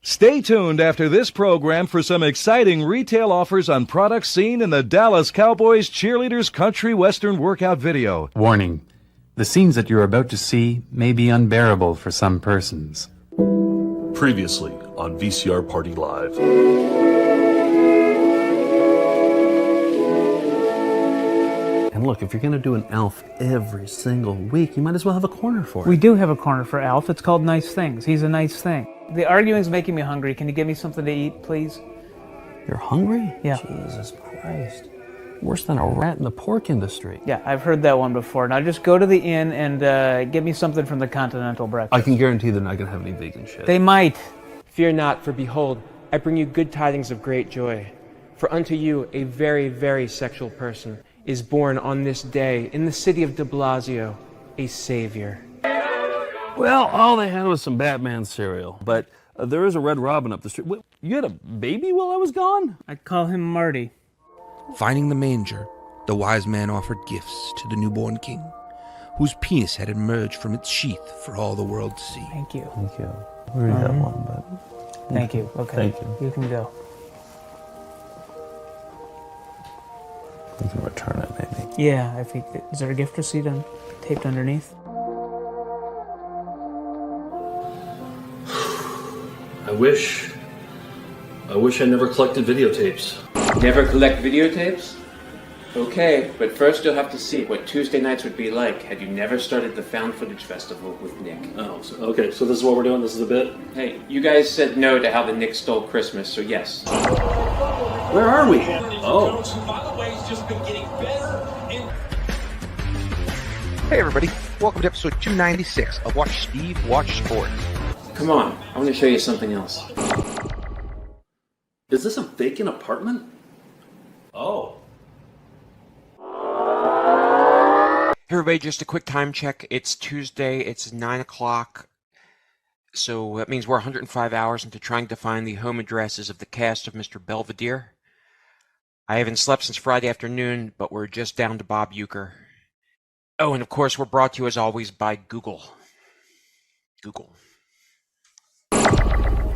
Stay tuned after this program for some exciting retail offers on products seen in the Dallas Cowboys Cheerleaders Country Western workout video. Warning: the scenes that you're about to see may be unbearable for some persons. Previously on VCR Party Live. And look, if you're going to do an Alf every single week, you might as well have a corner for it. We do have a corner for Alf. It's called Nice Things. He's a nice thing. The arguing's making me hungry. Can you give me something to eat, please? You're hungry? Yeah. Jesus Christ. Worse than a rat in the pork industry. Yeah, I've heard that one before. Now just go to the inn and get me something from the continental breakfast. I can guarantee they're not going to have any vegan shit. They might. Fear not, for behold, I bring you good tidings of great joy. For unto you a very, very sexual person is born on this day in the city of de Blasio, a savior. Well, all they had was some Batman cereal, but there is a Red Robin up the street. Wait, you had a baby while I was gone? I'd call him Marty. Finding the manger, the wise man offered gifts to the newborn king, whose penis had emerged from its sheath for all the world to see. Thank you. Thank you. We already have one, but... Thank you. Okay. Thank you. You can go. You can return it, maybe. Yeah, I think... Is there a gift receipt taped underneath? I wish I never collected videotapes. Never collect videotapes? Okay, but first you'll have to see what Tuesday nights would be like had you never started the Found Footage Festival with Nick. Oh, okay, so this is what we're doing? This is a bit? Hey, you guys said no to how the Nick stole Christmas, so yes. Where are we? Oh. Hey everybody, welcome to episode 296 of Watch Steve Watch Sports. Come on, I want to show you something else. Is this a vacant apartment? Oh. Hey everybody, just a quick time check. It's Tuesday, it's 9 o'clock. So that means we're 105 hours into trying to find the home addresses of the cast of Mr. Belvedere. I haven't slept since Friday afternoon, but we're just down to Bob Euchre. Oh, and of course we're brought to you as always by Google. Google.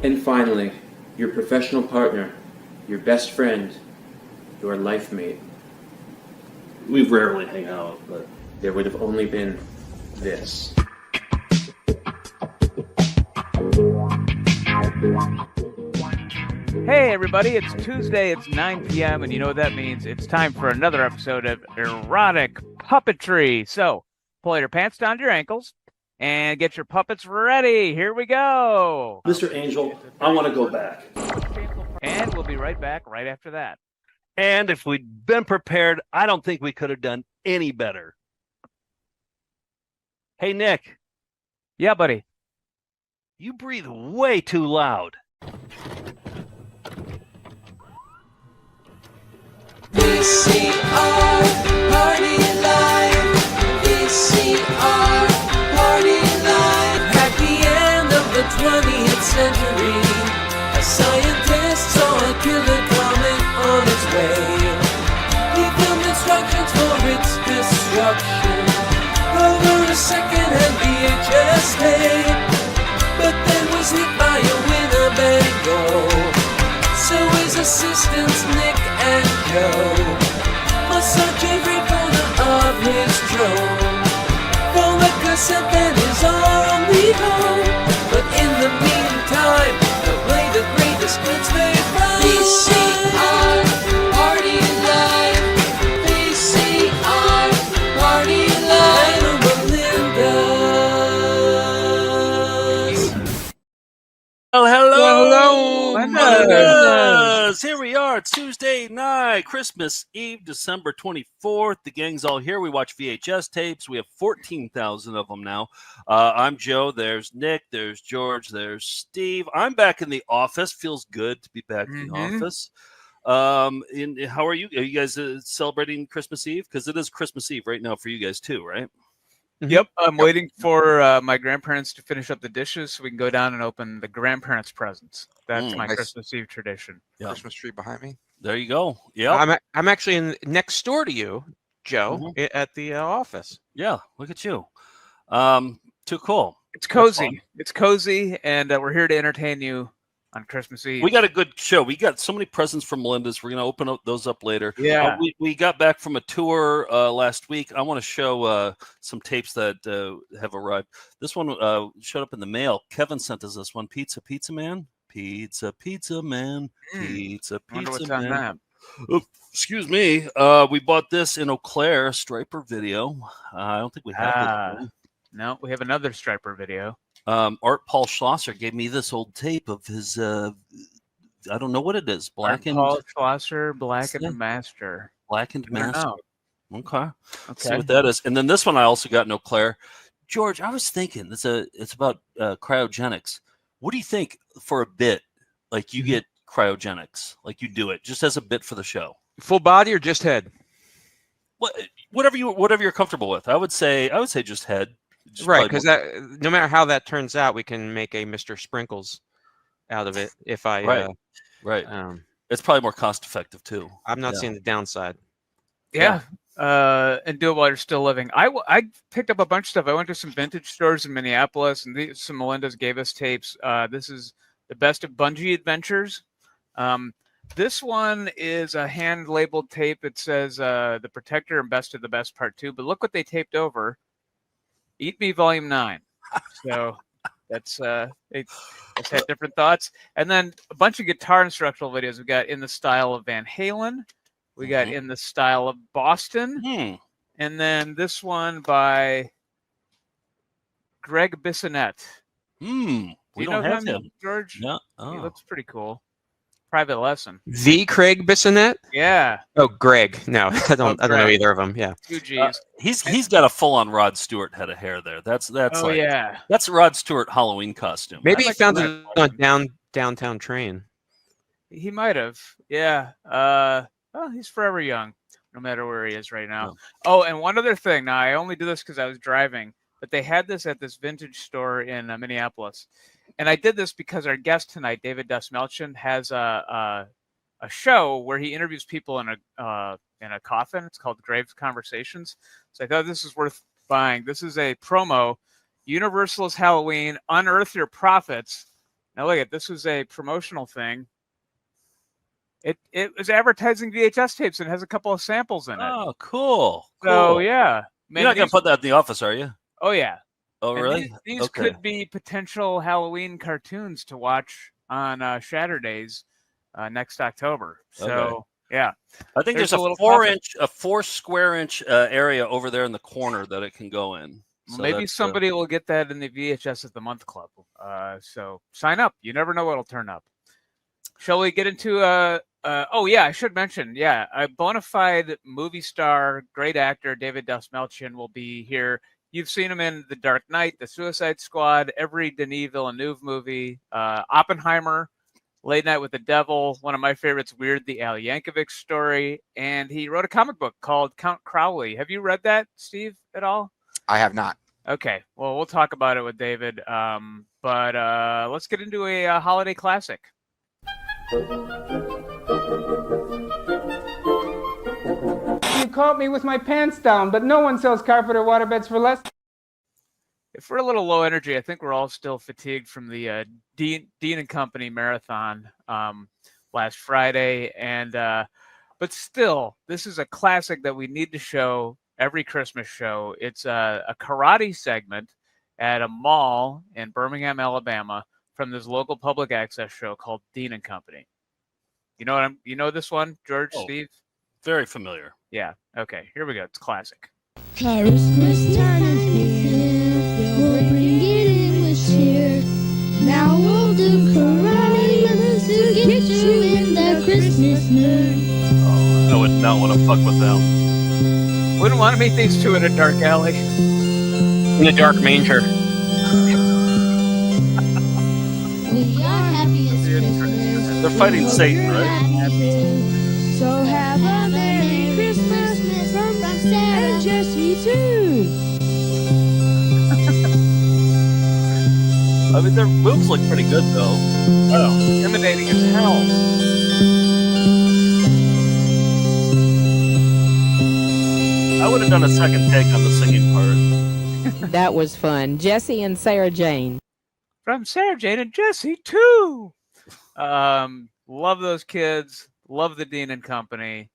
And finally, your professional partner, your best friend, your life mate. We rarely hang out, but... There would have only been this. Hey everybody, it's Tuesday, it's 9 p.m., and you know what that means. It's time for another episode of Erotic Puppetry. So, pull your pants down to your ankles and get your puppets ready. Here we go. Mr. Angel, I want to go back. And we'll be right back right after that. And if we'd been prepared, I don't think we could have done any better. Hey, Nick. Yeah, buddy. You breathe way too loud. VCR Party Live. VCR Party Live. At the end of the 20th century, a scientist saw a killer comet on its way. He filmed instructions for its destruction over a second-hand VHS tape, but then was hit by a Winnebago. So his assistants Nick and Joe must search every corner of his drone for a cassette that is only home. But in the meantime, they'll play the greatest hits they find. VCR Party Live. VCR Party Live. Well, hello. Hello. Here we are. It's Tuesday night, Christmas Eve, December 24th. The gang's all here. We watch VHS tapes. We have 14,000 of them now. I'm Joe. There's Nick. There's George. There's Steve. I'm back in the office. Feels good to be back in the office. How are you? Are you guys celebrating Christmas Eve? Because it is Christmas Eve right now for you guys too, right? Yep, I'm waiting for my grandparents to finish up the dishes so we can go down and open the grandparents' presents. That's my Nice. Christmas Eve tradition. Yeah. Christmas tree behind me. There you go. Yeah. I'm actually next door to you, Joe, at the office. Yeah. Look at you. Too cool. It's cozy. It's cozy, and we're here to entertain you on Christmas Eve. We got a good show. We got so many presents from Melinda's. We're going to open those up later. Yeah. We got back from a tour last week. I want to show some tapes that have arrived. This one showed up in the mail. Kevin sent us this one. Pizza Man. Pizza Man. Pizza wonder what's Man. on that. Oh, excuse me. We bought this in Eau Claire, Striper video. I don't think we have this one. No, we have another Striper video. Art Paul Schlosser gave me this old tape of his, I don't know what it is. Blackened. Paul Schlosser, Blackened Master. Blackened Master. Okay. Okay. See what that is. And then this one I also got in Eau Claire. George, I was thinking, it's about cryogenics. What do you think for a bit? Like you get cryogenics, like you do it just as a bit for the show. Full body or just head? Whatever you're comfortable with. I would say just head. Just Right, because no matter how that turns out, we can make a Mr. Sprinkles out of it. If I right, it's probably more cost effective too. I'm not seeing the downside. Yeah. And do it while you're still living. I picked up a bunch of stuff. I went to some vintage stores in Minneapolis, and some Melinda's gave us tapes. This is the best of Bungee Adventures. This one is a hand-labeled tape. It says The Protector and Best of the Best Part 2. But look what they taped over. Eat Me Volume 9. So that's it's had different thoughts. And then a bunch of guitar instructional videos. We got In the Style of Van Halen. We got In the Style of Boston. And then this one by Greg Bissonette. Do you know him, George? Yeah. He looks pretty cool. Private Lesson. The Craig Bissonette? Yeah. Oh, Greg. No, I don't know either of them. Yeah. 2 G's. He's got a full-on Rod Stewart head of hair there. That's that's Rod Stewart Halloween costume. Maybe he found it on downtown train. He might have. Yeah. He's forever young, no matter where he is right now. Oh, and one other thing. Now, I only do this because I was driving, but they had this at this vintage store in Minneapolis. And I did this because our guest tonight, David Dastmalchian, has a show where he interviews people in a coffin. It's called Grave Conversations. So I thought this was worth buying. This is a promo. Universal's Halloween, Unearth Your Prophets. Now look at this. Was a promotional thing. It was advertising VHS tapes and has a couple of samples in it. Oh, cool. So yeah, you're not gonna put that in the office, are you? Oh yeah. Oh really? These could be potential Halloween cartoons to watch on Shatterdays next October. So yeah, I think there's a 4 square inch area over there in the corner that it can go in. So maybe somebody will get that in the VHS of the Month Club. So sign up. You never know what'll turn up. Shall we get into oh yeah, I should mention, a bona fide movie star, great actor, David Dastmalchian will be here. You've seen him in The Dark Knight, The Suicide Squad, every Denis Villeneuve movie, Oppenheimer, Late Night with the Devil, one of my favorites, Weird, the Al Yankovic story, and he wrote a comic book called Count Crowley. Have you read that, Steve, at all? I have not. Okay, well, we'll talk about it with David, but let's get into a holiday classic. You caught me with my pants down, but no one sells carpet or waterbeds for less. If we're a little low energy, I think we're all still fatigued from the Dean and Company marathon last Friday, and but still, this is a classic that we need to show every Christmas show. It's a karate segment at a mall in Birmingham, Alabama, from this local public access show called Dean and Company. You know this one, George, Steve? Very familiar. Yeah. Okay. Here we go. It's classic. Christmas time is here. We'll bring it in with cheer. Now we'll do karate moves to get you in the Christmas mood. I would not want to fuck with them. Wouldn't want to meet these two in a dark alley. In a dark manger. We are happy as Christmas. They're fighting Satan, right? So have a Merry Christmas from Sarah and Jesse too. I mean, their moves look pretty good, though. Oh, intimidating as hell. I would have done a second take on the singing part. That was fun. Jesse and Sarah Jane. From Sarah Jane and Jesse too. Love those kids. Love the Dean and Company.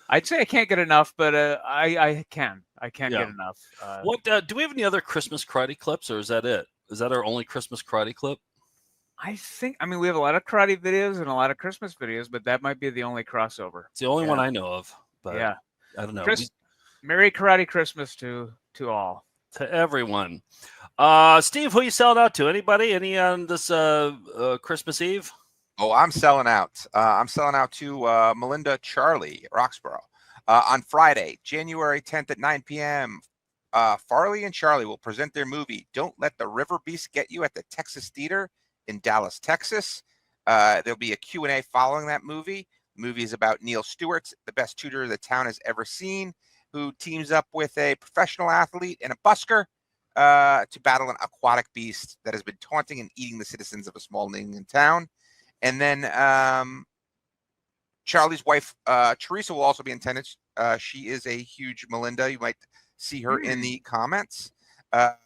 I'd say I can't get enough, but I can. I can't get enough. What do we have any other Christmas karate clips, or is that it? Is that our only Christmas karate clip? I mean, we have a lot of karate videos and a lot of Christmas videos, but that might be the only crossover. It's the only one I know of. But yeah, I don't know. Merry Karate Christmas to all. To everyone. Steve, who are you selling out to? Anybody? Any on this Christmas Eve? Oh, I'm selling out. I'm selling out to Melinda Charlie, Roxborough. On Friday, January 10th at 9 p.m., Farley and Charlie will present their movie, Don't Let the River Beast Get You, at the Texas Theater in Dallas, Texas. There'll be a Q&A following that movie. The movie is about Neil Stewart, the best tutor the town has ever seen, who teams up with a professional athlete and a busker to battle an aquatic beast that has been taunting and eating the citizens of a small New England town. And then Charlie's wife, Teresa, will also be in attendance. She is a huge Melinda. You might see her in the comments.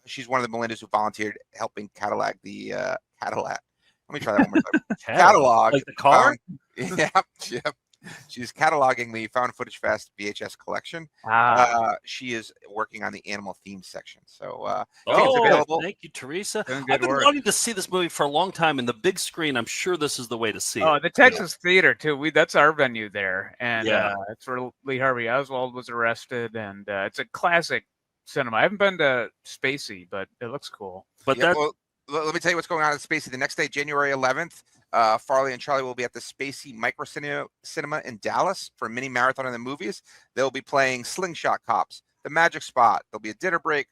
She's one of the Melindas who volunteered helping catalog the Cadillac. Let me try that one more time. Catalog. Like the car? Yep. She's cataloging the Found Footage Fest VHS collection. She is working on the animal theme section. So it's available. Thank you, Teresa. I've been wanting to see this movie for a long time in the big screen. I'm sure this is the way to see it. Oh, the Texas Theater too. That's our venue there, and it's where Lee Harvey Oswald was arrested, and it's a classic cinema. I haven't been to Spacey, but it looks cool. But well, let me tell you what's going on at Spacey. The next day, January 11th, Farley and Charlie will be at the Spacey Micro Cinema in Dallas for a mini marathon of the movies. They'll be playing Slingshot Cops, The Magic Spot. There'll be a dinner break,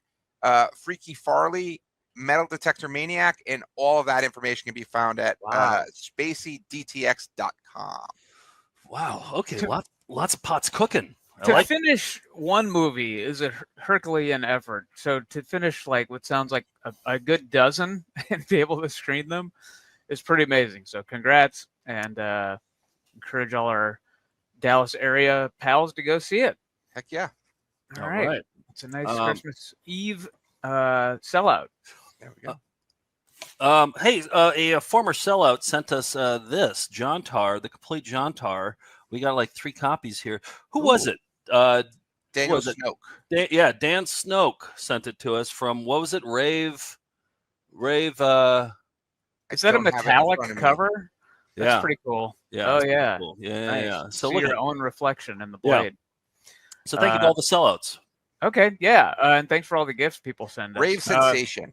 Freaky Farley, Metal Detector Maniac, and all of that information can be found at SpaceyDTX.com. Wow. Okay. Lots of pots cooking. To finish one movie is a Herculean effort. So to finish like what sounds like a good dozen and be able to screen them is pretty amazing. So congrats, and encourage all our Dallas area pals to go see it. Heck yeah. All right. It's a nice Christmas Eve sellout. There we go. Hey, a former sellout sent us this John Tar, the complete John Tar. We got like 3 copies here. Who was it? Daniel Snoke. Dan Snoke sent it to us from, what was it? Rave. Is that a metallic cover? That's pretty cool. Yeah. Oh yeah. Cool. Yeah. Nice. Yeah. So look your own reflection in the blade. So thank you to all the sellouts. Okay. Yeah. And thanks for all the gifts people send us. Rave Sensation.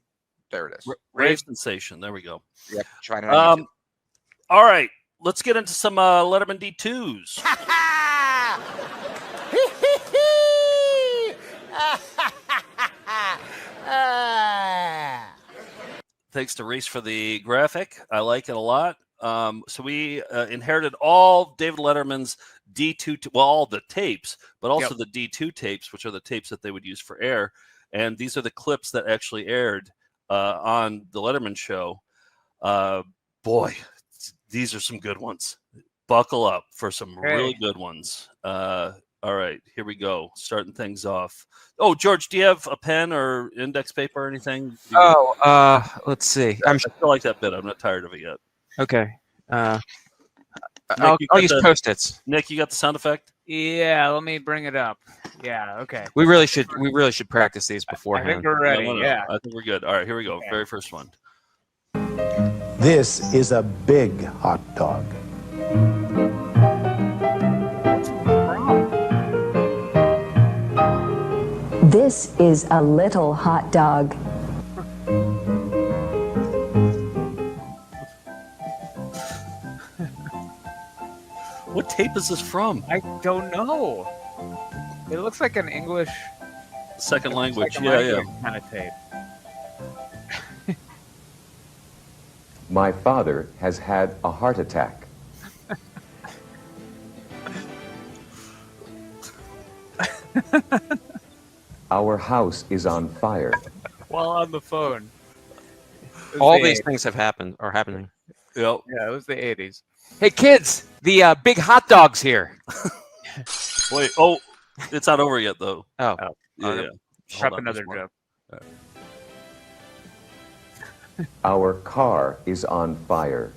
There it is. Rave Sensation. There we go. Yep. Trying it on YouTube. All right. Let's get into some Letterman D2s. Thanks to Reese for the graphic. I like it a lot. So we inherited all David Letterman's D2, all the tapes, but also the D2 tapes, which are the tapes that they would use for air. And these are the clips that actually aired on the Letterman show. Boy, these are some good ones. Buckle up for some really good ones. All right, here we go. Starting things off. Oh, George, do you have a pen or index paper or anything? Let's see. I still like that bit. I'm not tired of it yet. Okay. Nick, I'll use Post-its. Nick, you got the sound effect? Yeah, let me bring it up. Yeah, okay. We really should practice these beforehand. I think we're ready. Yeah. I think we're good. All right, here we go. Very first one. This is a big hot dog. This is a little hot dog. What tape is this from? I don't know. It looks like an English second language. Kind of tape. My father has had a heart attack. Our house is on fire. While on the phone. All these things are happening. Yep. Yeah, it was the 80s. Hey, kids, the big hot dog's here. Wait, oh, it's not over yet, though. Oh. Yeah. Prep another joke. Our car is on fire.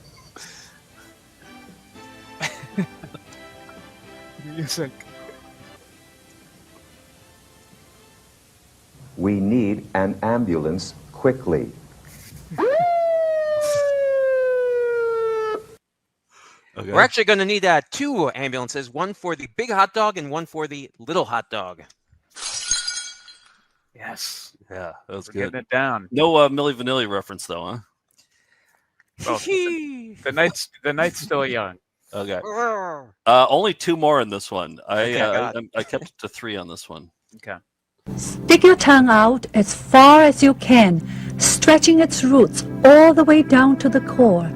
Music. We need an ambulance quickly. Okay. We're actually going to need 2 ambulances, one for the big hot dog and one for the little hot dog. Yes. Yeah, that was We're good. getting it down. No Milli Vanilli reference, though, huh? Oh, the night's still young. Okay. Only 2 more in this one. I kept it to 3 on this one. Okay. Stick your tongue out as far as you can, stretching its roots all the way down to the core.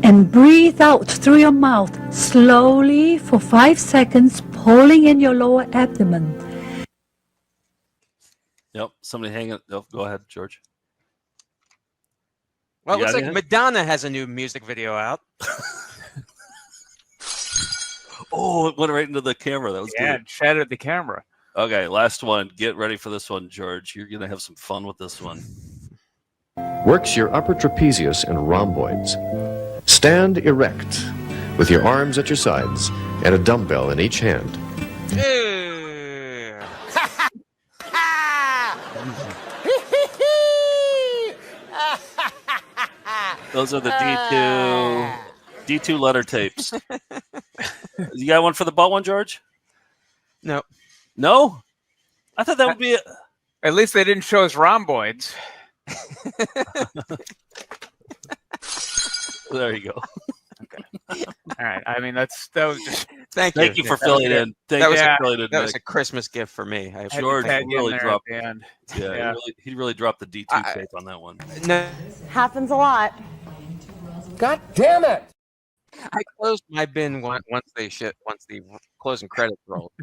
And breathe out through your mouth slowly for 5 seconds, pulling in your lower abdomen. Yep. Somebody hanging. Oh, go ahead, George. Well, it You looks got like anything? Madonna has a new music video out. Oh, it went right into the camera. That was Yeah, good. it shattered the camera. Okay, last one. Get ready for this one, George. You're going to have some fun with this one. Works your upper trapezius and rhomboids. Stand erect with your arms at your sides and a dumbbell in each hand. Those are the D2 letter tapes. You got one for the butt one, George? No. No? I thought that would be At least they didn't show us rhomboids. There you go. All right. I mean, that was just. Thank you for filling in. That was Nick. a Christmas gift for me. George really dropped. Yeah, He really dropped the D2 tape on that one. No. Happens a lot. God damn it! I closed my bin once the closing credits rolled.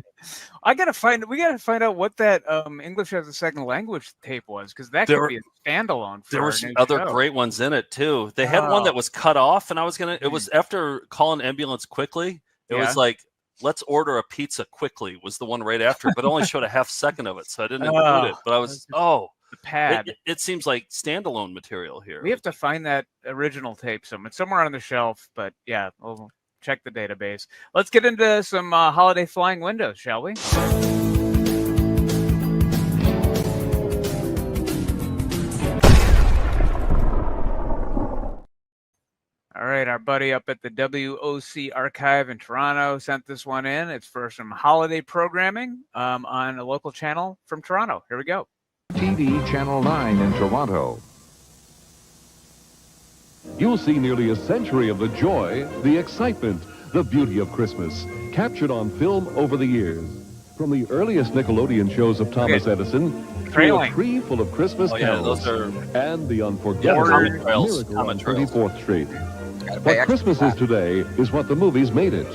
We gotta find out what that English as a second language tape was, because that could be a standalone. There were some other great ones in it too. They had one that was cut off, and it was after calling ambulance quickly. It was like, let's order a pizza quickly was the one right after, but it only showed a half second of it, so I didn't include it. But I was the pad. It seems like standalone material here. We have to find that original tape somewhere on the shelf, but yeah, we'll check the database. Let's get into some holiday flying windows, shall we? All right, our buddy up at the WOC Archive in Toronto sent this one in. It's for some holiday programming on a local channel from Toronto. Here we go. TV Channel 9 in Toronto. You'll see nearly a century of the joy, the excitement, the beauty of Christmas, captured on film over the years. From the earliest Nickelodeon shows of Thomas Edison, through a tree full of Christmas carols, and the unforgettable Miracle on 24th Street. What Christmas is today is what the movies made it.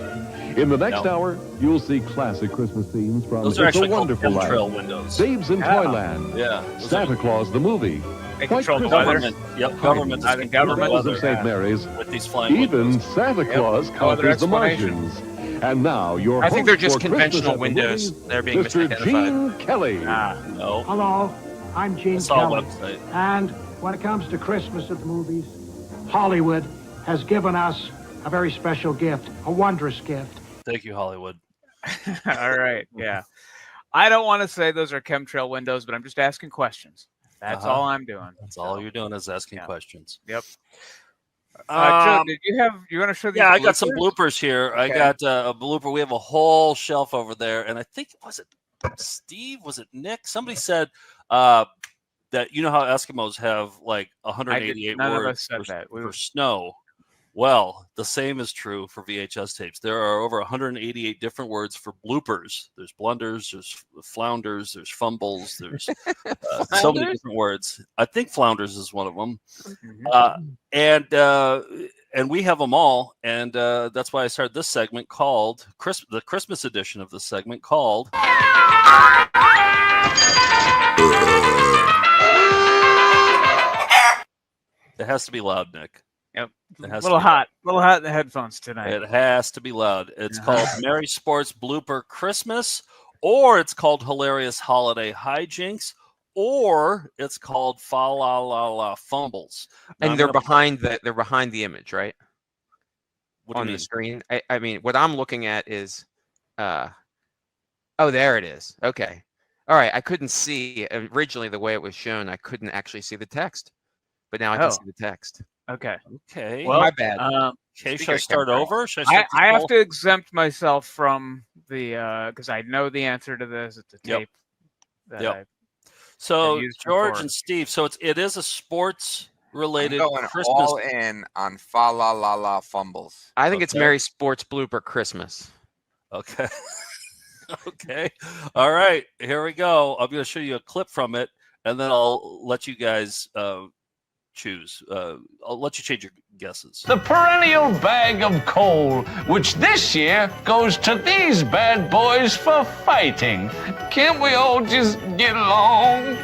In the next hour, you'll see classic Christmas themes from Those are It's a actually called Wonderful Life, chemtrail windows. Babes in Toyland, Yeah. Santa Claus the movie, They White control the Christmas, weather. Yep, government I think government Bells of St. Mary's, with these flying even windows. Santa Claus No other conquers the explanation. Martians. And now your I think host they're just for Christmas conventional at the windows. movies, They're being Mr. misidentified. Gene Kelly. No. Hello, I'm Gene It's all Kelly. website. And when it comes to Christmas at the movies, Hollywood has given us a very special gift, a wondrous gift. Thank you, Hollywood. All right, yeah. I don't want to say those are chemtrail windows, but I'm just asking questions. That's all I'm doing. That's all you're doing is asking questions. Yep. Joe, did you want to show these? Yeah, I got some bloopers? bloopers here. I Okay. got a blooper. We have a whole shelf over there, and I think was it Steve? Was it Nick? Somebody said that you know how Eskimos have like 188 none of us words said that. for snow. Well, the same is true for VHS tapes. There are over 188 different words for bloopers. There's blunders, there's flounders, there's fumbles, there's so many different words. I think flounders is one of them. And we have them all, and that's why I started this segment called the Christmas edition of this segment called It has to be loud, Nick. Yep. It A has little to be hot. A little hot in the headphones tonight. It has to be loud. It's called Merry Sports Blooper Christmas, or it's called Hilarious Holiday Hijinks, or it's called Fa La La La Fumbles. Now, And they're behind the image, right? What on the screen. I mean, what I'm looking at is, oh, there it is. Okay. All right. I couldn't see originally the way it was shown. I couldn't actually see the text, but now I can see the text. Okay. Okay. Well, my bad. Okay, should I start over? Should I have to exempt myself from the because I know the answer to this. It's a tape. Yep. So used George before. and Steve. So it is a sports related I'm going Christmas. all in on Fa La La La Fumbles. I think it's Merry Sports Blooper Christmas. Okay. Okay. All right. Here we go. I'm going to show you a clip from it, and then I'll let you guys choose. I'll let you change your guesses. The perennial bag of coal, which this year goes to these bad boys for fighting. Can't we all just get along?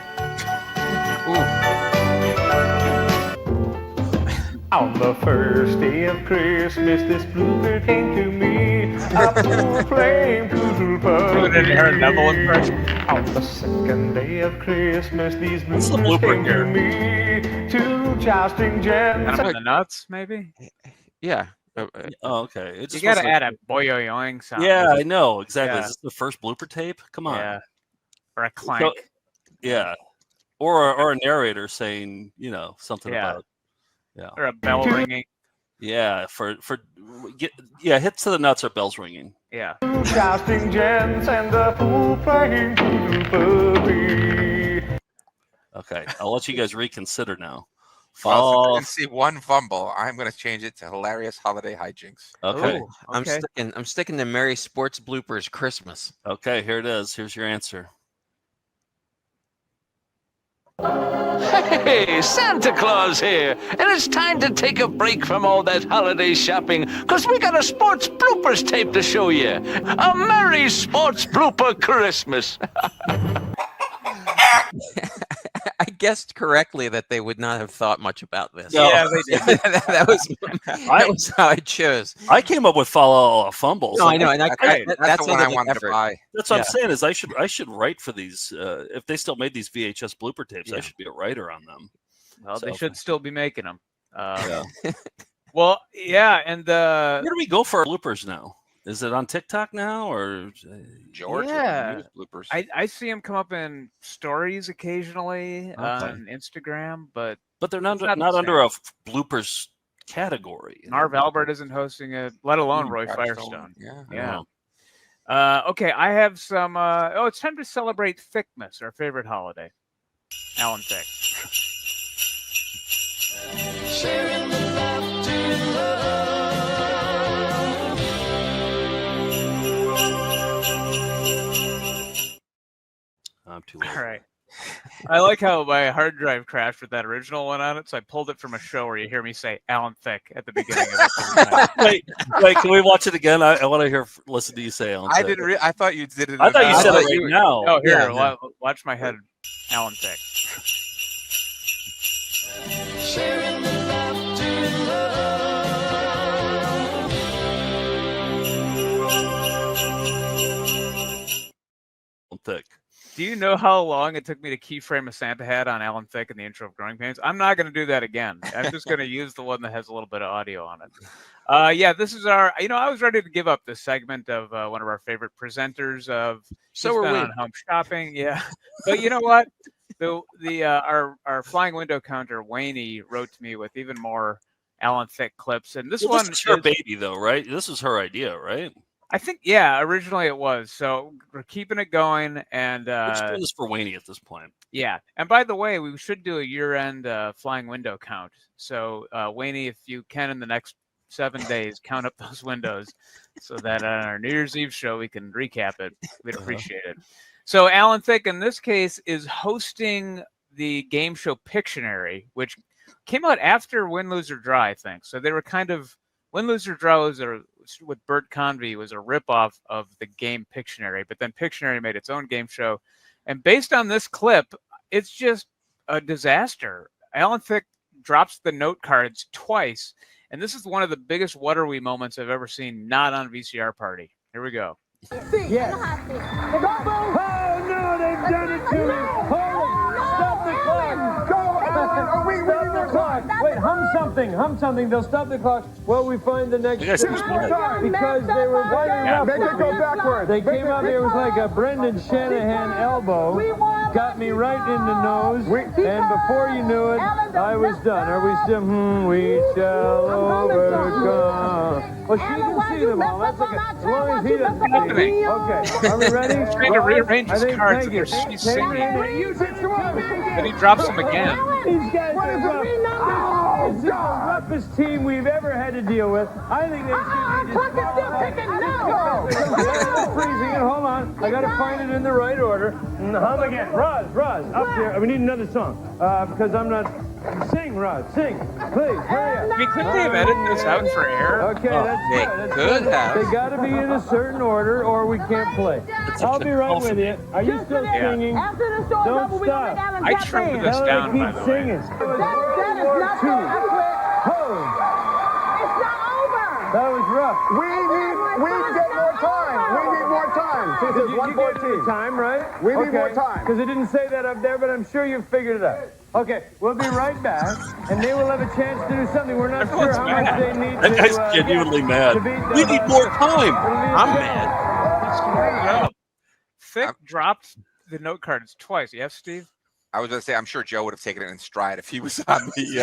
On the first day of Christmas, this blooper came to me. A poor flame poodle puppy. Her Neville impression. On the second day of Christmas, these bloopers came to me. Two jousting gents. Kind of the nuts, maybe. Yeah. Oh, okay. It You just got to wasn't- add a boing sound. Yeah, I know exactly. Yeah. Is this the first blooper tape? Come on. Yeah. Or a clank. So- yeah. Or a narrator saying, something Yeah. about. Yeah. Or a bell ringing. Yeah. Hits to the nuts or bells ringing. Yeah. Two jousting gents and a poor flame poodle puppy. Okay. I'll let you guys reconsider now. Well, since I can see one fumble, I'm going to change it to Hilarious Holiday Hijinks. Okay. Ooh, I'm sticking to Merry Sports Bloopers Christmas. Okay, here it is. Here's your answer. Hey, Santa Claus here, and it's time to take a break from all that holiday shopping, because we got a sports bloopers tape to show you. A Merry Sports Blooper Christmas. I guessed correctly that they would not have thought much about this. No. Yeah, they did. that was how I chose. I came up with follow fumbles. No, I know, and That's the one I wanted to buy. That's what I'm saying is I should write for these. If they still made these VHS blooper tapes, I should be a writer on them. Well, they So- should still be making them. Well, yeah, and Where do we go for our bloopers now? Is it on TikTok now or George? Yeah. News bloopers. I see them come up in stories occasionally on Instagram, but they're not it's not the under a same. bloopers category. Marv Albert isn't hosting it, let alone Roy Firestone. Firestone. Yeah. Yeah. Okay, I have some. It's time to celebrate Thickmas, our favorite holiday. Alan Thicke. Sharing the laughter and love. I'm too late. All right. I like how my hard drive crashed with that original one on it, so I pulled it from a show where you hear me say Alan Thicke at the beginning of it. Wait, can we watch it again? I want to listen to you say Alan I Thicke. didn't. I thought you did it. I thought you said it you right now. Oh, here, Yeah. watch my head. Alan Thicke. Sharing the laughter and love. Alan Thicke. Do you know how long it took me to keyframe a Santa hat on Alan Thicke in the intro of Growing Pains? I'm not going to do that again. I'm just going to use the one that has a little bit of audio on it. Yeah, this is our. I was ready to give up this segment of one of our favorite presenters of. So He's are been we. on Home Shopping. Yeah, but you know what? Our flying window counter Wayne wrote to me with even more Alan Thicke clips, and this Well, one this is her is- baby, though, right? This is her idea, right? I think, yeah, originally it was. So we're keeping it going, and We're just doing this for Wayne at this point. yeah. And by the way, we should do a year-end flying window count. So Wayne, if you can, in the next 7 days, count up those windows, so that on our New Year's Eve show we can recap it. We'd appreciate it. So Alan Thicke, in this case, is hosting the game show Pictionary, which came out after Win, Lose, or Draw, I think. So they were kind of Win, Lose, or Draw was with Bert Convey was a ripoff of the game Pictionary, but then Pictionary made its own game show. And based on this clip, it's just a disaster. Alan Thicke drops the note cards twice. And this is one of the biggest what are we moments I've ever seen, not on VCR Party. Here we go. Yes. Oh, no, they've done it to me. Hold it. Stop the clock. Go. Stop the clock. Wait, hum something. They'll stop the clock. Well, we find the next because they were winding up. Make it go backwards. They came out there with like a Brendan Shanahan elbow. Got me right in the nose. And before you knew it, I was done. Are we still? We shall overcome. Well, she can see them all. That's okay. As long as he doesn't see. Okay. Are we ready? He's trying to rearrange his cards. She's singing. Then he drops them again. These guys are rough. This is the roughest team we've ever had to deal with. I think they should be just... I'm freezing it. Hold on. I got to find it in the right order. Hum again. Roz, up here. We need another song. Because I'm not... Sing, Roz. Sing. Please, hurry up. We couldn't have edited this out for air. Okay, that's good. They got to be in a certain order or we can't play. I'll be right with you. Are you still singing? Don't stop. I trimmed this down, by the way. That was rough. We need more time. Since it's 1:14. Time, right? We need more time. Because it didn't say that up there, but I'm sure you've figured it out. Okay, we'll be right back, and they will have a chance to do something. We're not sure how much they need That guy's genuinely mad. We need more time. I'm mad. Thicke dropped the note cards twice. Yes, Steve? I was going to say, I'm sure Joe would have taken it in stride if he was on the.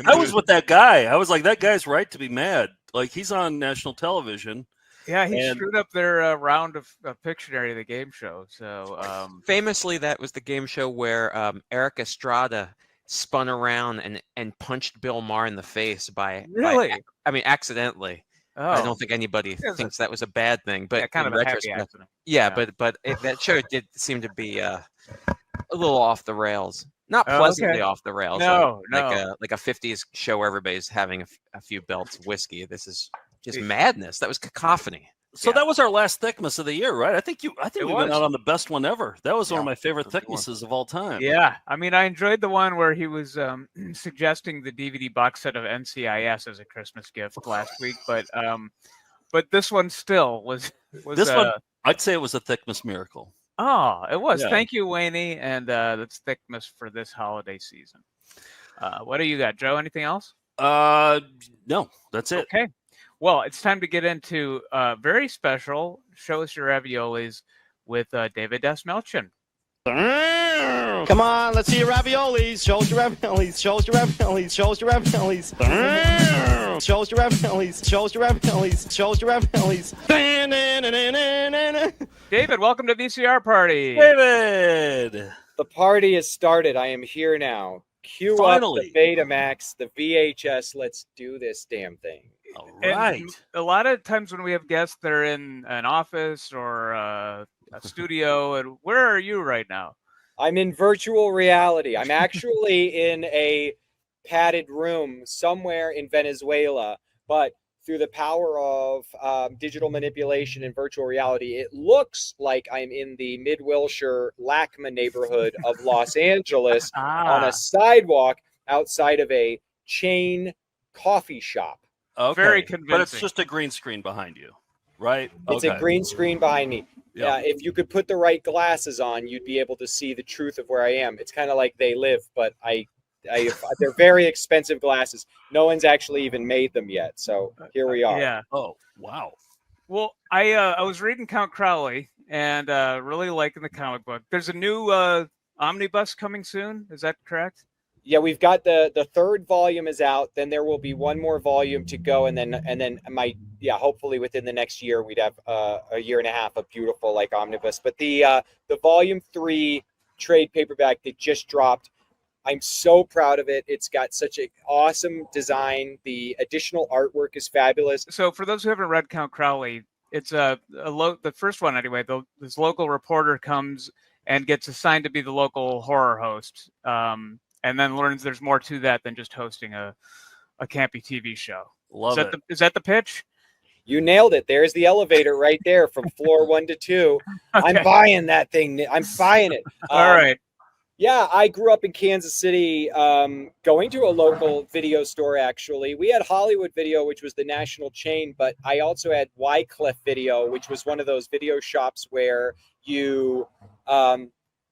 I was with that guy. I was like, that guy's right to be mad. Like, he's on national television. Yeah, he screwed up their round of Pictionary, the game show. So famously, that was the game show where Eric Estrada spun around and punched Bill Maher in the face accidentally. Oh. I don't think anybody thinks that was a bad thing, but kind of a happy accident. Yeah, but that show did seem to be a little off the rails. Not pleasantly off the rails. No. Like a 50s show where everybody's having a few belts of whiskey. This is just madness. That was cacophony. So that was our last Thickness of the year, right? I think we went out on the best one ever. That was one of my favorite Thicknesses of all time. Yeah, I mean, I enjoyed the one where he was suggesting the DVD box set of NCIS as a Christmas gift last week, but this one still was this one. I'd say it was a Thickness miracle. Oh, it was. Yeah. Thank you, Wayne, and that's Thickness for this holiday season. What do you got, Joe? Anything else? No, that's it. Okay. Well, it's time to get into very special Show Us Your Raviolis with David Dastmalchian. Come on, let's see your raviolis. Show us your raviolis. Show us your raviolis. Show us your raviolis. Show us your raviolis. Show us your raviolis. Show us your raviolis. David, welcome to VCR Party. David! The party has started. I am here now. Cue Finally. up the Betamax, the VHS. Let's do this damn thing. All right. And a lot of times when we have guests, they're in an office or a studio. And where are you right now? I'm in virtual reality. I'm actually in a padded room somewhere in Venezuela, but through the power of digital manipulation and virtual reality, it looks like I'm in the Mid-Wilshire LACMA neighborhood of Los Angeles on a sidewalk outside of a chain coffee shop. Okay. Very convincing. But it's just a green screen behind you, right? It's a green screen behind me. Yeah. If you could put the right glasses on, you'd be able to see the truth of where I am. It's kind of like They Live, but they're very expensive glasses. No one's actually even made them yet. So here we are. Yeah. Oh, wow. Well, I was reading Count Crowley and really liking the comic book. There's a new omnibus coming soon. Is that correct? Yeah, we've got the third volume is out. Then there will be one more volume to go, and then hopefully within the next year we'd have a year and a half of beautiful like omnibus. But the volume 3 trade paperback that just dropped, I'm so proud of it. It's got such an awesome design. The additional artwork is fabulous. So for those who haven't read Count Crowley, it's the first one anyway. This local reporter comes and gets assigned to be the local horror host. And then learns there's more to that than just hosting a campy TV show. Is that the pitch? You nailed it. There's the elevator right there from floor 1 to 2. Okay. I'm buying that thing. I'm buying it. All right. Yeah, I grew up in Kansas City, going to a local video store, actually. We had Hollywood Video, which was the national chain, but I also had Wycliffe Video, which was one of those video shops where you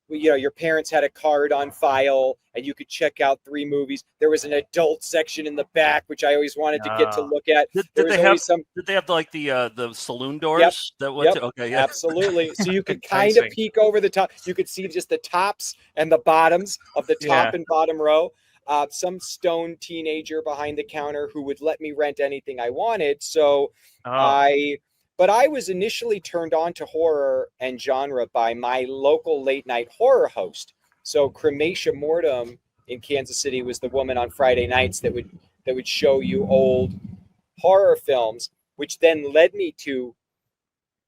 your parents had a card on file and you could check out 3 movies. There was an adult section in the back, which I always wanted to get to look at. Did they have like the saloon doors? Yep. Okay, yeah. Absolutely. So you could kind of peek over the top. You could see just the tops and the bottoms of the top and bottom row. Some stone teenager behind the counter who would let me rent anything I wanted. So But I was initially turned on to horror and genre by my local late night horror host. So Crematia Mortem in Kansas City was the woman on Friday nights that would show you old horror films, which then led me to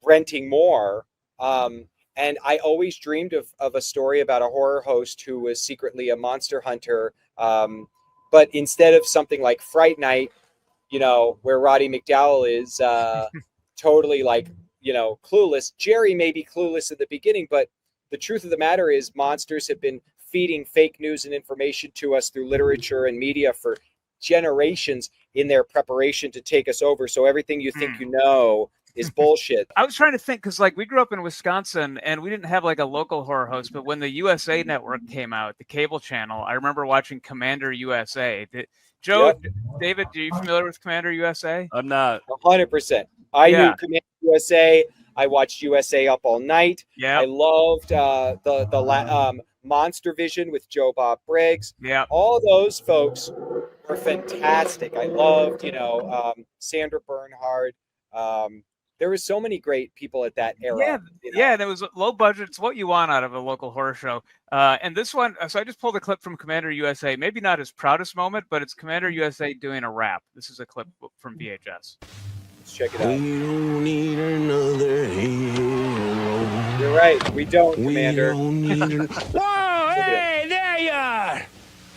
renting more. And I always dreamed of a story about a horror host who was secretly a monster hunter. But instead of something like Fright Night, where Roddy McDowell is totally clueless. Jerry may be clueless at the beginning, but the truth of the matter is monsters have been feeding fake news and information to us through literature and media for generations in their preparation to take us over. So everything you think you know is bullshit. I was trying to think because we grew up in Wisconsin and we didn't have a local horror host, but when the USA Network came out, the cable channel, I remember watching Commander USA. David, are you familiar with Commander USA? I'm not. 100%. I knew Commander USA. I watched USA Up All Night. Yeah. I loved the Monster Vision with Joe Bob Briggs. Yeah. All those folks were fantastic. I loved, Sandra Bernhard. There were so many great people at that era. Yeah, and it was low budget. It's what you want out of a local horror show. And this one, so I just pulled a clip from Commander USA. Maybe not his proudest moment, but it's Commander USA doing a rap. This is a clip from VHS. Let's check it out. We don't need another hero. You're right. We don't, Commander. Whoa, hey, there you are.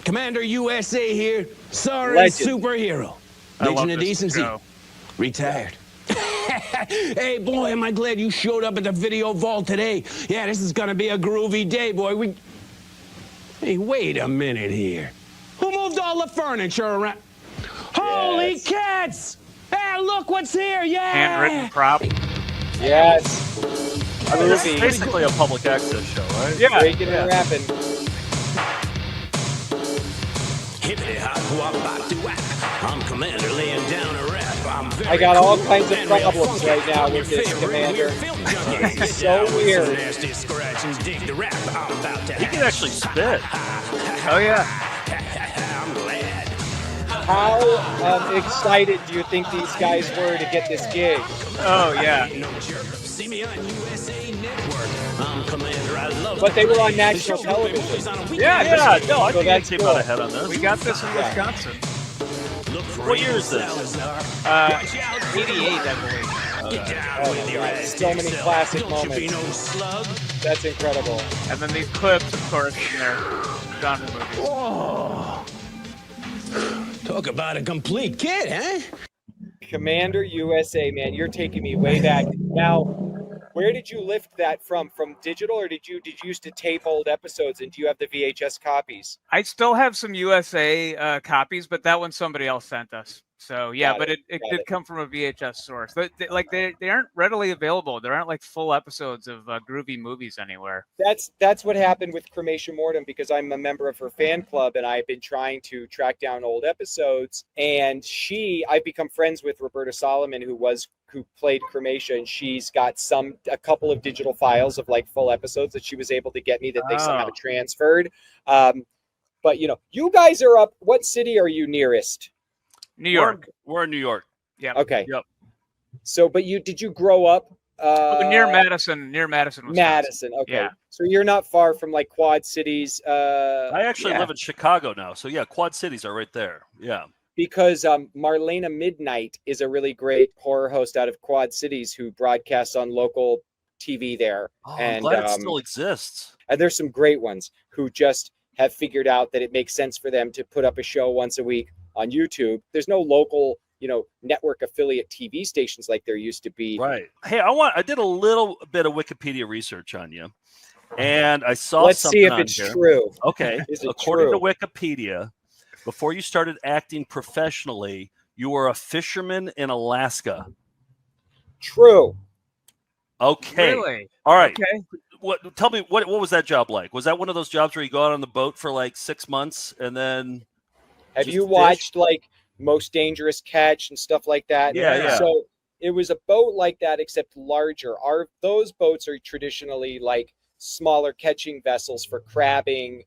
Commander USA here. Sorry, Legend. superhero. I love Legion of this Decency. show. Retired. Hey, boy, am I glad you showed up at the video vault today. Yeah, this is gonna be a groovy day, boy. Hey, wait a minute here. Who moved all the furniture around? Holy cats! Hey, look what's here! Yeah! Handwritten prop. Yes. It's basically a public access show, right? Yeah. Breaking and rapping. I'm Commander laying down a rap. I got all kinds of problems right now with this, Commander. It's so weird. He can actually spit. Oh, yeah. How excited do you think these guys were to get this gig? Oh, yeah. See me on USA Network. I'm Commander. I love But they were on national television. Yeah, no, I So think that's came cool. out ahead on this. we got this in Wisconsin. What year is this? 88, I believe. Oh, God. So many classic moments. That's incredible. And then these clips, of course, in their genre movies. Oh. Talk about a complete kid, huh? Commander USA, man, you're taking me way back. Now, where did you lift that from? From digital, or did you used to tape old episodes? And do you have the VHS copies? I still have some USA copies, but that one somebody else sent us. So yeah, Got but it, it got did it. come from a VHS source. But they aren't readily available. There aren't full episodes of groovy movies anywhere. That's what happened with Cremation Mortem, because I'm a member of her fan club and I've been trying to track down old episodes. And I've become friends with Roberta Solomon, who played Cremation, and she's got a couple of digital files of full episodes that she was able to get me that they somehow transferred. But you guys are up. What city are you nearest? New York. We're in New York. Yeah. Okay. Yep. So, but did you grow up near Madison, Wisconsin. Madison? Okay. Yeah. So you're not far from Quad Cities. I actually live in Chicago now, so yeah, Quad Cities are right there. Yeah. Because Marlena Midnight is a really great horror host out of Quad Cities who broadcasts on local TV there. Oh, and I'm glad it still exists. And there's some great ones who just have figured out that it makes sense for them to put up a show once a week on YouTube. There's no local, network affiliate TV stations like there used to be. Right. Hey, I did a little bit of Wikipedia research on you. And I saw Let's something see if on it's here. true. Okay. Is it According true? to Wikipedia, before you started acting professionally, you were a fisherman in Alaska. True. Okay. Really? All right. Okay. Tell me what was that job like? Was that one of those jobs where you go out on the boat for like 6 months and then Have just you fish? watched like Most Dangerous Catch and stuff like that? Yeah. So it was a boat like that, except larger. Those boats are traditionally like smaller catching vessels for crabbing,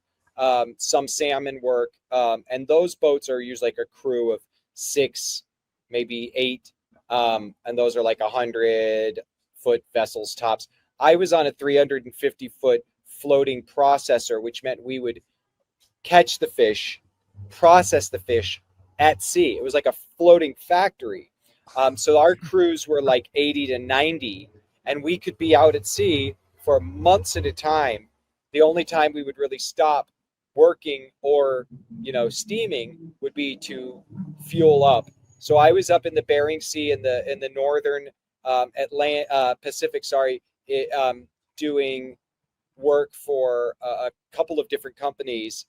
some salmon work, and those boats are usually like a crew of 6, maybe 8, and those are like 100-foot vessels tops. I was on a 350-foot floating processor, which meant we would catch the fish, process the fish at sea. It was like a floating factory. So our crews were like 80 to 90, and we could be out at sea for months at a time. The only time we would really stop working or, steaming would be to fuel up. So I was up in the Bering Sea in the northern Pacific, doing work for a couple of different companies